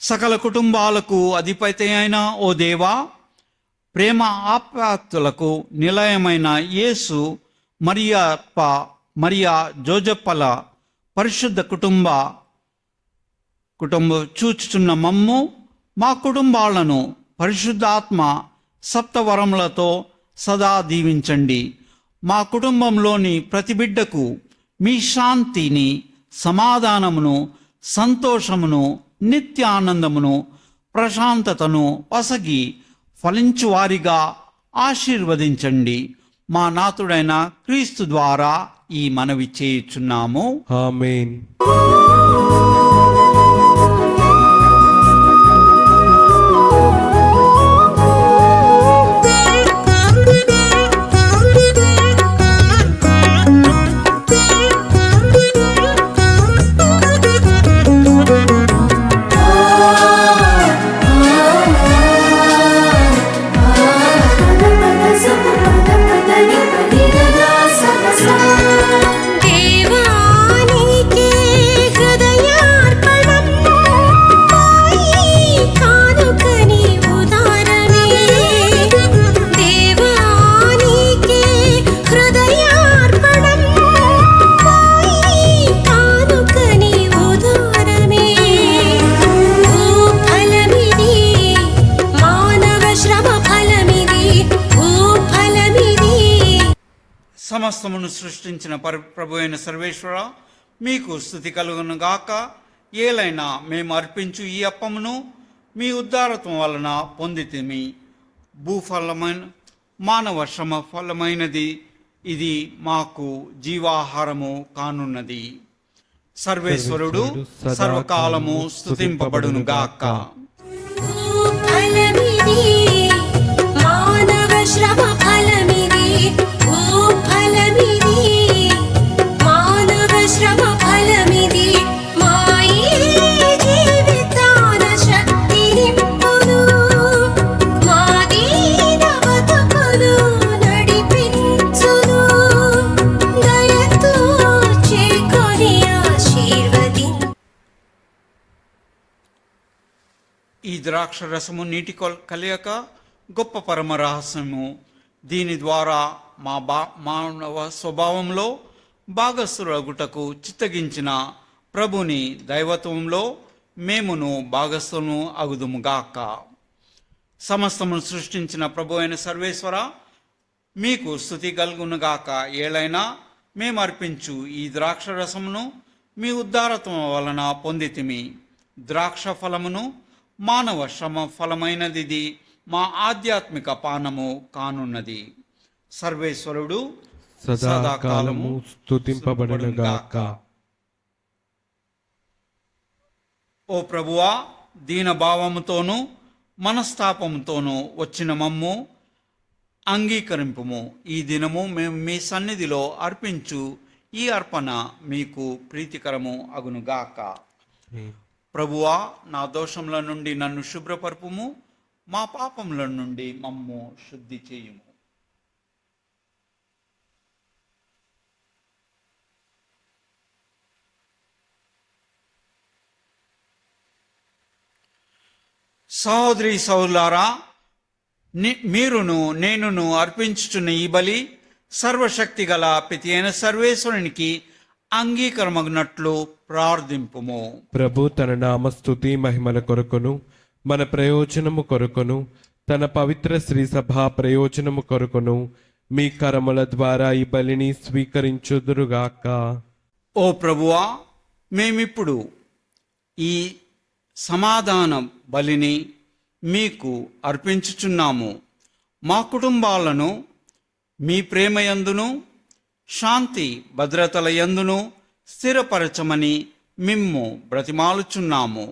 సకల కుటుంబాలకు అధిపతి అయిన ఓ దేవా, ప్రేమ ఆప్యాయతలకు నిలయమైన యేసు, మరియా జోజప్పల పరిశుద్ధ కుటుంబ చూచుచున్న మమ్ము, మా కుటుంబాలను పరిశుద్ధాత్మ సప్తవరములతో సదా దీవించండి. మా కుటుంబంలోని ప్రతి బిడ్డకు మీ శాంతిని, సమాధానమును, సంతోషమును, నిత్యానందమును, ప్రశాంతతను ఒసగి ఫలించువారిగా ఆశీర్వదించండి. మా నాథుడైన క్రీస్తు ద్వారా ఈ మనవి చేయుచున్నాము. ఆమేన్. దేవానికి హృదయార్పణం కానుకని ఉదారమే. దేవానికి హృదయార్పణం కానుకని ఉదారమే. భూఫలమిది మానవ శ్రమ ఫలమిది, భూఫలమిది. సమస్తమును సృష్టించిన ప్రభు అయిన సర్వేశ్వర, మీకు స్తుతి కలుగును గాక. ఏలైనా మేము అర్పించు ఈ అప్పమును మీ ఉద్ధారత్వం వలన పొందితిమి. భూఫలమైన మానవ శ్రమ ఫలమైనది, ఇది మాకు జీవాహారము కానున్నది. సర్వేశ్వరుడు సర్వకాలము స్తుతింపబడును గాక. భూఫలమిది మానవ శ్రమ ఫలమిది, భూఫలమిది మానవ శ్రమ ఫలమిది. మాయే జీవితాన శక్తి నింపును, మా దీన బతుకును నడిపించును. దయతో చేకొని ఆశీర్వదించు. ఈ ద్రాక్ష రసము నీటి కలియక గొప్ప పరమ రహస్యము. దీని ద్వారా మానవ స్వభావంలో భాగస్థులగుటకు చిత్తగించిన ప్రభుని దైవత్వంలో మేమును భాగస్థులను అగుదుముగాక. సమస్తమును సృష్టించిన ప్రభు అయిన సర్వేశ్వర, మీకు స్తుతి కలుగునుగాక. ఏలైనా మేము అర్పించు ఈ ద్రాక్ష రసమును మీ ఉద్ధారత్వం వలన పొందితిమి. ద్రాక్ష ఫలమును మానవ శ్రమ ఫలమైనది మా ఆధ్యాత్మిక పానము కానున్నది. సర్వేశ్వరుడు సదాకాలము స్తుతింపబడునుగాక. ఓ ప్రభువా, దీన భావముతోనూ మనస్తాపముతోనూ వచ్చిన మమ్ము అంగీకరింపుము. ఈ దినము మేము మీ సన్నిధిలో అర్పించు ఈ అర్పణ మీకు ప్రీతికరము అగునుగాక. ప్రభువా, నా దోషముల నుండి నన్ను శుభ్రపరుపుము, మా పాపముల నుండి మమ్ము శుద్ధి చేయుము. సహోదరి సహోదరులారా, మీరును నేనును అర్పించుచున్న ఈ బలి సర్వశక్తి గల పితి అయిన సర్వేశ్వరునికి అంగీకారమగినట్లు ప్రార్థింపుము. ప్రభు తన నామస్తుతి మహిమల కొరకును మన ప్రయోజనము కొరకును తన పవిత్ర శ్రీ సభా ప్రయోజనము కొరకును మీ కరముల ద్వారా ఈ బలిని స్వీకరించుదురుగాక. ఓ ప్రభువా, మేమిప్పుడు ఈ సమాధాన బలిని మీకు అర్పించుచున్నాము. మా కుటుంబాలను మీ ప్రేమయందును శాంతి భద్రతల యందును స్థిరపరచమని మిమ్ము బ్రతిమాలుచున్నాము.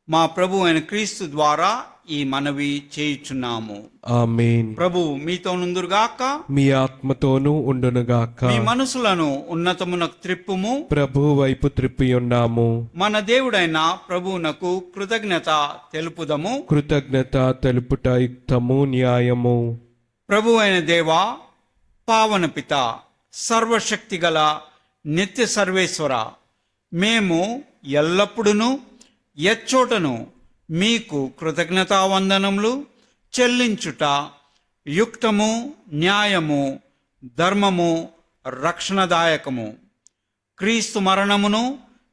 మా ప్రభు అయిన క్రీస్తు ద్వారా ఈ మనవి చేయుచున్నాము. ఆమేన్. ప్రభు మీతో నుందురుగాక, మీ ఆత్మతోనూ ఉండునుగాక. మీ మనసులను ఉన్నతమునకు త్రిప్పుము. ప్రభు వైపు త్రిప్పియున్నాము. మన దేవుడైన ప్రభువునకు కృతజ్ఞత తెలుపుదము. కృతజ్ఞత తెలుపుట యుక్తము, న్యాయము. ప్రభు అయిన దేవా, పావన పిత, సర్వశక్తి గల నిత్య సర్వేశ్వర, మేము ఎల్లప్పుడూ ఎచ్చోటను మీకు కృతజ్ఞతావందనములు చెల్లించుట యుక్తము, న్యాయము, ధర్మము, రక్షణదాయకము. క్రీస్తు మరణమును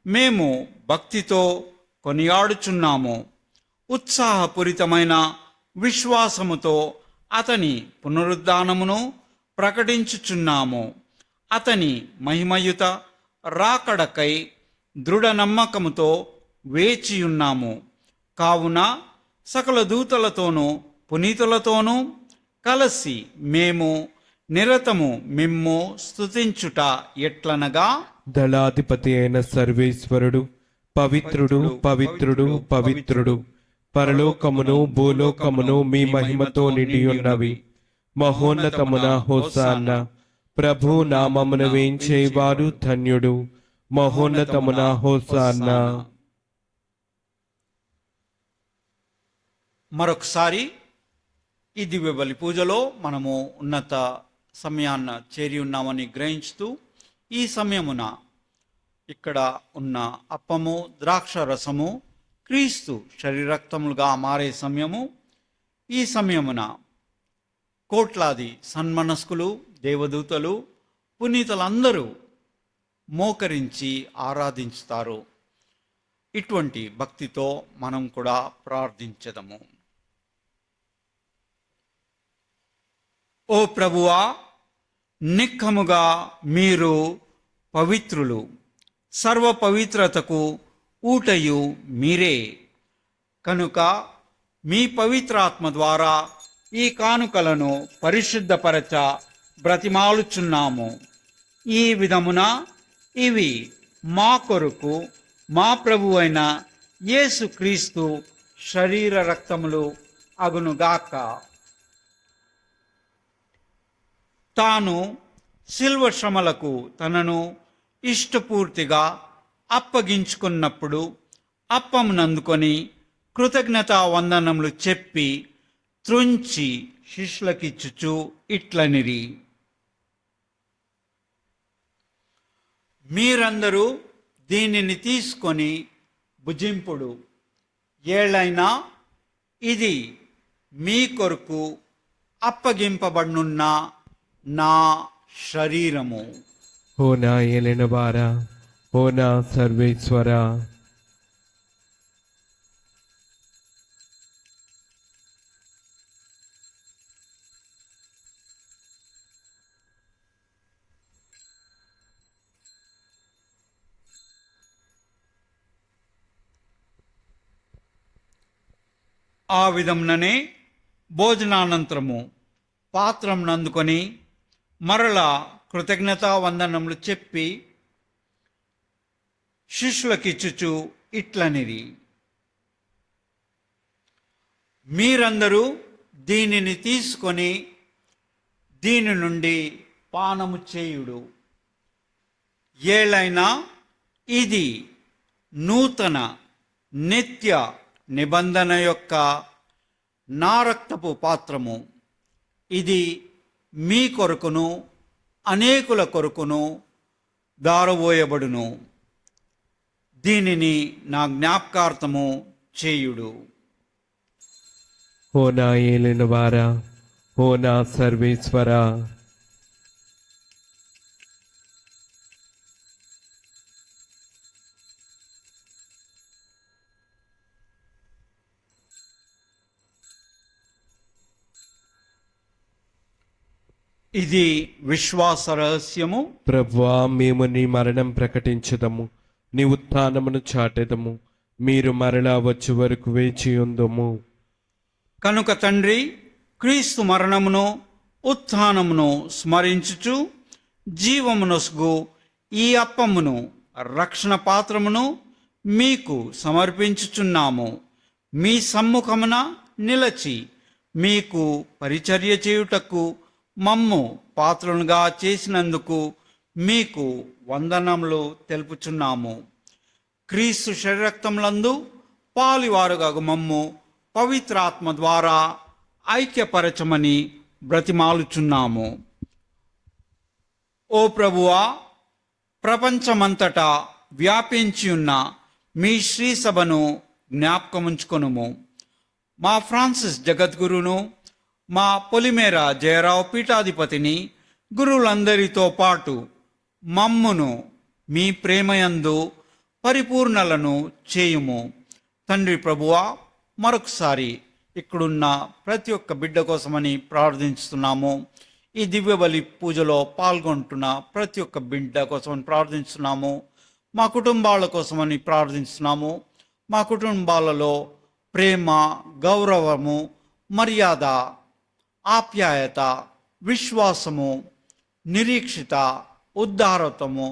మేము భక్తితో కొనియాడుచున్నాము. ఉత్సాహపూరితమైన విశ్వాసముతో అతని పునరుద్ధానమును ప్రకటించుచున్నాము. అతని మహిమయుత రాకడకై దృఢ నమ్మకముతో వేచియున్నాము. కావున సకల దూతలతోనూ పునీతులతోనూ కలిసి మేము నిరతము మిమ్ము స్తుతించుట ఎట్లనగా, దళాధిపతి అయిన సర్వేశ్వరుడు పవిత్రుడు, పవిత్రుడు, పవిత్రుడు. పరలోకమును భూలోకమును మీ మహిమతో నిండియున్నవి. మహోన్నతమున హోసాన్న. ప్రభు నామమున వేంచేవారు ధన్యుడు. మహోన్నతమున హోసాన్న. మరొకసారి ఈ దివ్య బలి పూజలో మనము ఉన్నత సమయాన్న చేరి ఉన్నామని గ్రహించుతూ, ఈ సమయమున ఇక్కడ ఉన్న అప్పము, ద్రాక్ష రసము క్రీస్తు శరీరక్తములుగా మారే సమయము. ఈ సమయమున కోట్లాది సన్మనస్కులు, దేవదూతలు, పునీతులందరూ మోకరించి ఆరాధించుతారు. ఇటువంటి భక్తితో మనం కూడా ప్రార్థించదము. ఓ ప్రభువా, నిక్కముగా మీరు పవిత్రులు, సర్వ పవిత్రతకు ఊటయు మీరే. కనుక మీ పవిత్రాత్మ ద్వారా ఈ కానుకలను పరిశుద్ధపరచ బ్రతిమాలుచున్నాము. ఈ విధమున ఇవి మా కొరకు మా ప్రభు అయిన యేసుక్రీస్తు శరీర రక్తములు అగునుగాక. తాను శిల్వ శ్రమలకు తనను ఇష్టపూర్తిగా అప్పగించుకున్నప్పుడు అప్పమునందుకొని కృతజ్ఞతా వందనములు చెప్పి త్రుంచి శిష్యులకిచ్చుచు ఇట్లనిరి, మీరందరూ దీనిని తీసుకొని భుజింపుడు. ఏలైనా ఇది మీ కొరకు అప్పగింపబడనున్న నా శరీరము. ఓ నా ఏలినవారా, ఓ నా సర్వేశ్వరా. ఆ విధముననే భోజనానంతరము పాత్రం నందుకొని మరలా కృతజ్ఞతా వందనములు చెప్పి శిష్యులకిచ్చుచు ఇట్లనిది, మీరందరూ దీనిని తీసుకొని దీని నుండి పానము చేయుడు. ఏలైనా ఇది నూతన నిత్య నిబంధన యొక్క నా రక్తపు పాత్రము. ఇది మీ కొరకును అనేకుల కొరకును దారబోయబడును. దీనిని నా జ్ఞాపకార్థము చేయుడు. ఓ నా ఏలిన వారా, ఓ నా సర్వేశ్వరా, ఇది విశ్వాస రహస్యము. ప్రభువా, మేము నీ మరణం ప్రకటించదము, నీ ఉత్థానమును చాటెదము. మీరు మరలా వచ్చే వరకు వేచి ఉందుము. కనుక తండ్రి, క్రీస్తు మరణమును ఉత్థానమును స్మరించుచు జీవమునొసుగు ఈ అప్పమును రక్షణ పాత్రమును మీకు సమర్పించుచున్నాము. మీ సమ్ముఖమున నిలచి మీకు పరిచర్య చేయుటకు మమ్ము పాత్రలుగా చేసినందుకు మీకు వందనములు తెలుపుచున్నాము. క్రీస్తు శరీరక్తములందు పాలివారుగా మమ్ము పవిత్రాత్మ ద్వారా ఐక్యపరచమని బ్రతిమాలుచున్నాము. ఓ ప్రభువా, ప్రపంచమంతటా వ్యాపించి ఉన్న మీ శ్రీ సభను జ్ఞాపకముంచుకొనుము. మా ఫ్రాన్సిస్ జగద్గురును, మా పొలిమేర జయరావు పీఠాధిపతిని, గురువులందరితో పాటు మమ్మును మీ ప్రేమయందు పరిపూర్ణలను చేయుము. తండ్రి ప్రభువా, మరొకసారి ఇక్కడున్న ప్రతి ఒక్క బిడ్డ కోసమని ప్రార్థిస్తున్నాము. ఈ దివ్య బలి పూజలో పాల్గొంటున్న ప్రతి ఒక్క బిడ్డ కోసమని ప్రార్థిస్తున్నాము. మా కుటుంబాల కోసమని ప్రార్థిస్తున్నాము. మా కుటుంబాలలో ప్రేమ, గౌరవము, మర్యాద, ఆప్యాయత, విశ్వాసము, నిరీక్షిత, ఉద్ధారత్వము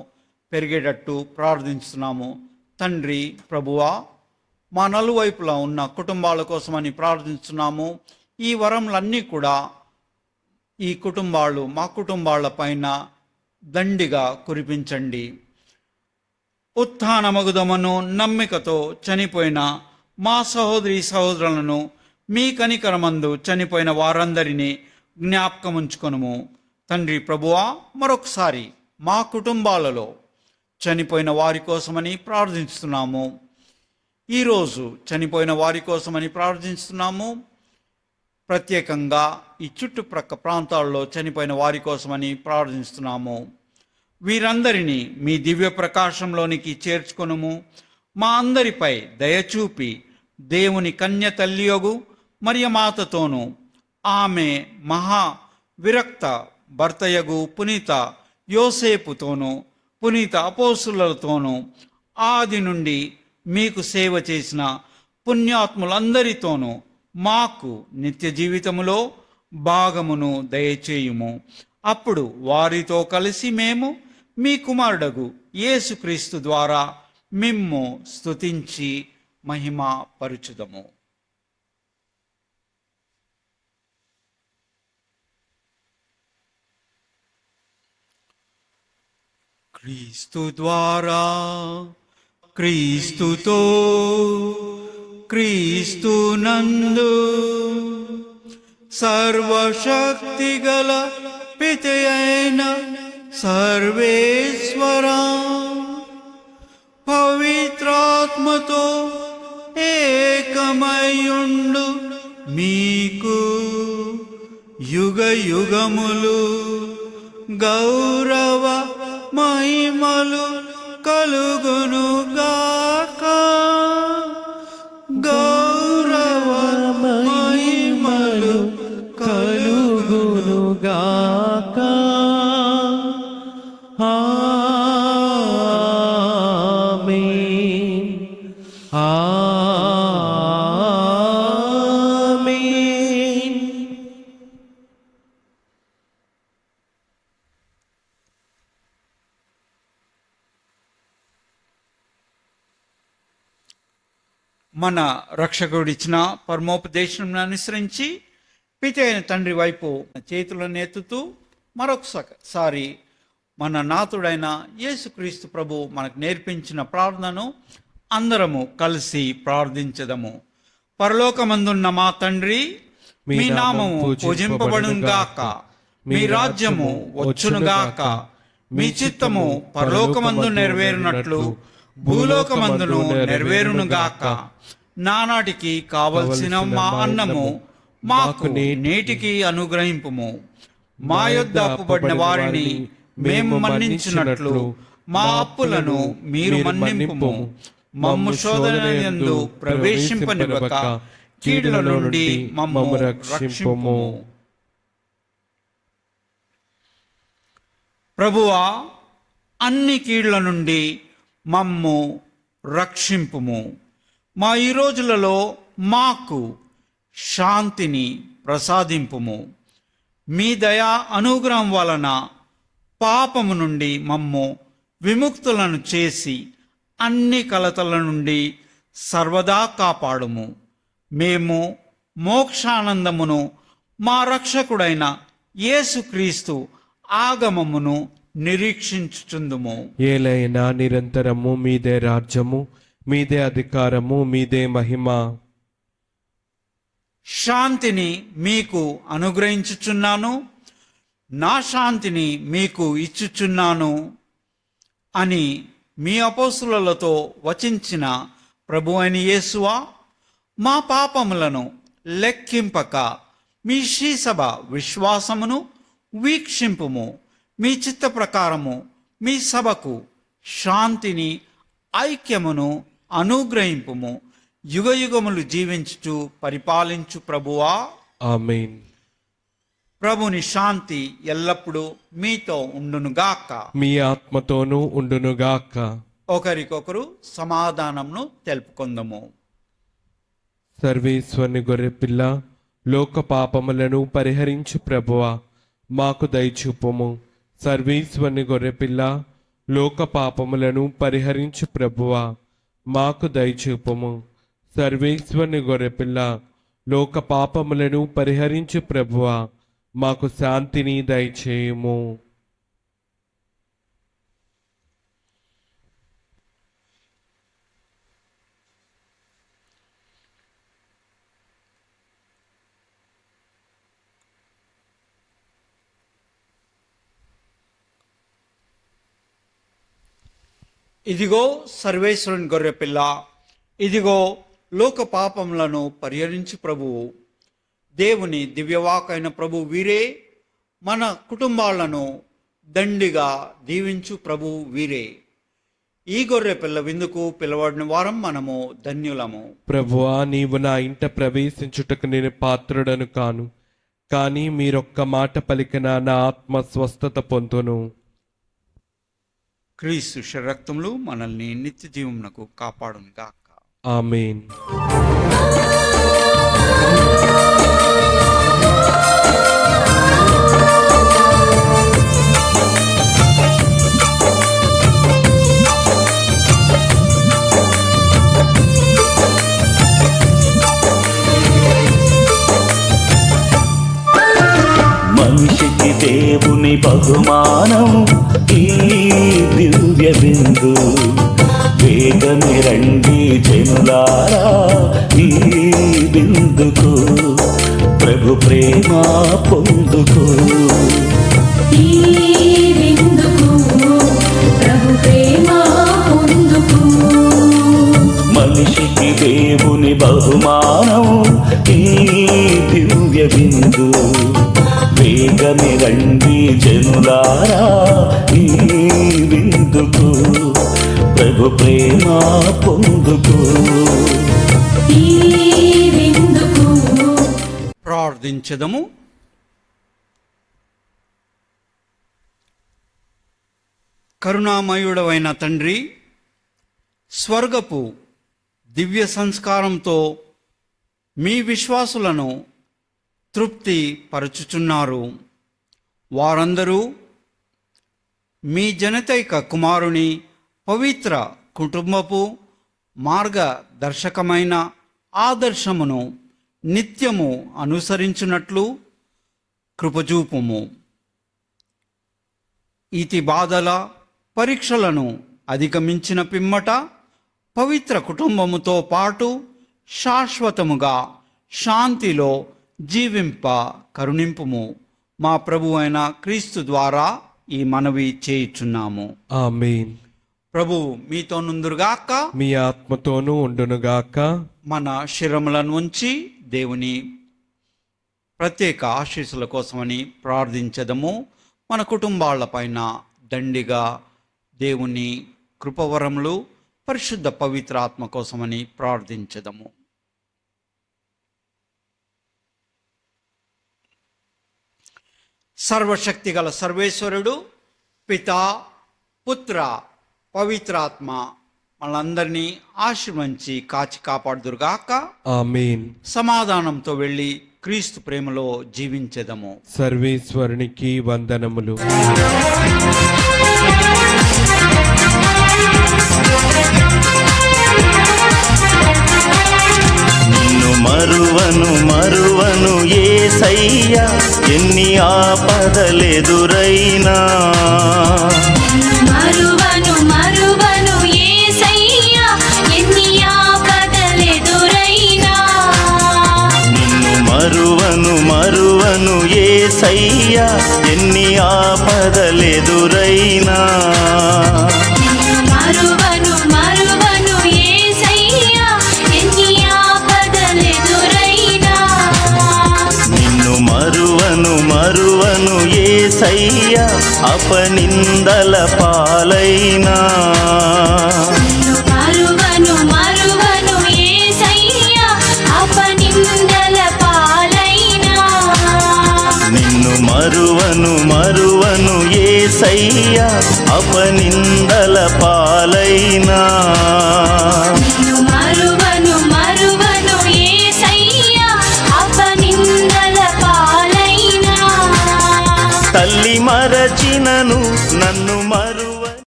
పెరిగేటట్టు ప్రార్థిస్తున్నాము. తండ్రి ప్రభువా, మా నలువైపులా ఉన్న కుటుంబాల కోసమని ప్రార్థిస్తున్నాము. ఈ వరములన్నీ కూడా ఈ కుటుంబాలు, మా కుటుంబాల పైన దండిగా కురిపించండి. ఉత్థానమగుదమను నమ్మికతో చనిపోయిన మా సహోదరి సహోదరులను, మీ కనికరమందు చనిపోయిన వారందరినీ జ్ఞాపకముంచుకొనుము. తండ్రి ప్రభువా, మరొకసారి మా కుటుంబాలలో చనిపోయిన వారి కోసమని ప్రార్థిస్తున్నాము. ఈరోజు చనిపోయిన వారి కోసమని ప్రార్థిస్తున్నాము. ప్రత్యేకంగా ఈ చుట్టుప్రక్క ప్రాంతాల్లో చనిపోయిన వారి కోసమని ప్రార్థిస్తున్నాము. వీరందరినీ మీ దివ్య ప్రకాశంలోనికి చేర్చుకొనుము. మా అందరిపై దయచూపి దేవుని కన్య తల్లియగు మరియమాతతోనూ, ఆమె మహా విరక్త భర్తయగు పునీత యోసేపుతోనూ, పునీత అపోస్తులతోనూ, ఆది నుండి మీకు సేవ చేసిన పుణ్యాత్ములందరితోనూ మాకు నిత్య జీవితములో భాగమును దయచేయుము. అప్పుడు వారితో కలిసి మేము మీ కుమారుడగు యేసుక్రీస్తు ద్వారా మిమ్ము స్తుతించి మహిమ పరుచుదము. క్రీస్తు ద్వారా, క్రీస్తుతో, క్రీస్తునందు సర్వశక్తిగల పితయైన సర్వేశ్వరా, పవిత్రాత్మతో ఏకమయుండు మీకు యుగ యుగములు గౌరవ మహిమలు కలుగునుగాక. గౌరవ మహిమలు కలుగునుగాక. ఆమేన్. ఆమేన్. మన రక్షకుడిచ్చిన పరమోపదేశం అనుసరించి పిత అయిన తండ్రి వైపు చేతులను ఎత్తుతూ మరొకసారి మన నాథుడైన యేసుక్రీస్తు ప్రభు మనకు నేర్పించిన ప్రార్థనను అందరము కలిసి ప్రార్థించదము. పరలోకమందున్న మా తండ్రి, మీ నామము పూజింపబడునుగాక, మీ రాజ్యము వచ్చునుగాక, మీ చిత్తము పరలోకమందు నెరవేరునట్లు భూలోకమందును నెరవేరునుగాక. నానాటికి కావలసిన మా అన్నము మాకు నేటికి అనుగ్రహింపుము. మా యొద్ద అప్పుబడిన వారిని మేము మన్నించినట్లు మా అప్పులను మీరు మన్నింపుము. మమ్ము శోధనయందు ప్రవేశింపనివ్వక కీడుల నుండి మమ్ము రక్షింపుము. ప్రభువా, అన్ని కీడుల నుండి మమ్ము రక్షింపుము. మా ఈ రోజులలో మాకు శాంతిని ప్రసాదింపుము. మీ దయా అనుగ్రహం వలన పాపము నుండి మమ్ము విముక్తులను చేసి అన్ని కలతల నుండి సర్వదా కాపాడుము. మేము మోక్షానందమును మా రక్షకుడైన యేసుక్రీస్తు ఆగమమును నిరీక్షించుచుందుము. ఏలైనా నిరంతరము మీదే రాజ్యము, మీదే అధికారము, మీదే మహిమ. శాంతిని మీకు అనుగ్రహించుచున్నాను, నా శాంతిని మీకు ఇచ్చుచున్నాను అని మీ అపోస్తులతో వచించిన ప్రభు అయిన యేసువా, మా పాపములను లెక్కింపక మీ శ్రీసభ విశ్వాసమును వీక్షింపుము. మీ చిత్త ప్రకారము మీ సభకు శాంతిని ఐక్యమును అనుగ్రహింపుము. యుగయుగములు జీవించుచు పరిపాలించు ప్రభువా, ఆమేన్. ప్రభుని శాంతి ఎల్లప్పుడూ మీతో ఉండునుగాక, మీ ఆత్మతోనూ ఉండునుగాక. ఒకరికొకరు సమాధానంను తెలుపుకుందము. సర్వేశ్వరుని గొర్రెపిల్ల, లోక పాపములను పరిహరించు ప్రభువా, మాకు దయచూపుము. సర్వేశ్వరుని గొర్రెపిల్ల, లోక పాపములను పరిహరించు ప్రభువా, మాకు దయచూపుము. సర్వేశ్వరుని గొర్రెపిల్ల, లోక పాపములను పరిహరించు ప్రభువా, మాకు శాంతిని దయచేయుము. ఇదిగో సర్వేశ్వరుని గొర్రెపిల్ల, ఇదిగో లోక పాపములను పరిహరించు ప్రభువు. దేవుని దివ్యవాకైన ప్రభు వీరే, మన కుటుంబాలను దండిగా దీవించు ప్రభు వీరే. ఈ గొర్రె పిల్ల విందుకు పిలవడిన వారం మనము ధన్యులము. ప్రభువా, నీవు నా ఇంట ప్రవేశించుటకు నేను పాత్రుడను కాను, కానీ మీరొక్క మాట పలికిన నా ఆత్మ స్వస్థత పొందును. క్రీస్తు శరక్తములు మనల్ని నిత్య జీవమునకు కాపాడును గాక. ఆమేన్. మనిషికి దేవుని బహుమానం ఈ దివ్య బిందు. వేగమే రండి జనులారా ఈ బిందుకు, ప్రభు ప్రేమ పొందుకు. ఈ విందుకు ప్రభు ప్రేమ పొందుకు. మనిషికి దేవుని బహుమానం ఈ దివ్య బిందు. వేగమే రండి జనులారా ఈ బిందుకు, ప్రభు ప్రేమ పొందుకు. ఈ విందుకు ప్రార్థించదము. కరుణామయుడవైన తండ్రి, స్వర్గపు దివ్య సంస్కారంతో మీ విశ్వాసులను తృప్తి పరచుచున్నారు. వారందరూ మీ జనతైక కుమారుని పవిత్ర కుటుంబపు మార్గదర్శకమైన ఆదర్శమును నిత్యము అనుసరించున్నట్లు కృపచూపుము. ఈతి బాధల పరీక్షలను అధిగమించిన పిమ్మట పవిత్ర కుటుంబముతో పాటు శాశ్వతముగా శాంతిలో జీవింప కరుణింపుము. మా ప్రభు అయిన క్రీస్తు ద్వారా ఈ మనవి చేయుచున్నాము. ఆమేన్. ప్రభు మీతో నుందురుగాక, మీ ఆత్మతోనూ ఉండునుగాక. మన శిరములను ఉంచి దేవుని ప్రత్యేక ఆశీస్సుల కోసమని ప్రార్థించదము. మన కుటుంబాలపైన దండిగా దేవుని కృపవరములు, పరిశుద్ధ పవిత్ర ఆత్మ కోసమని ప్రార్థించదము. సర్వశక్తి గల సర్వేశ్వరుడు పితా, పుత్ర, పవిత్రాత్మ మనందరినీ ఆశీర్వదించి కాచి కాపాడుదురుగాక. ఆమేన్. సమాధానంతో వెళ్ళి క్రీస్తు ప్రేమలో జీవించెదము. సర్వేశ్వరునికి వందనములు. నిన్ను మరువను మరువను యేసయ్యా, ఎన్ని ఆపదలెదురైనా. మరువను మరువను యేసయ్యా, ఎన్ని ఆపదలెదురైనా. నిన్ను మరువను మరువను యేసయ్యా, ఎన్ని ఆపదలెదురైనా. మరువను మరువను యేసయ్యా, ఎన్ని ఆపదలెదురైనా. నిన్ను మరువను మరువను యేసయ్యా, అపనిందల పాలైనా. మరువను మరువను యేసయ్యా, అపనిందల పాలైనా. నిన్ను మరువను మరువను యేసయ్యా, అపనిందల పాలైనా.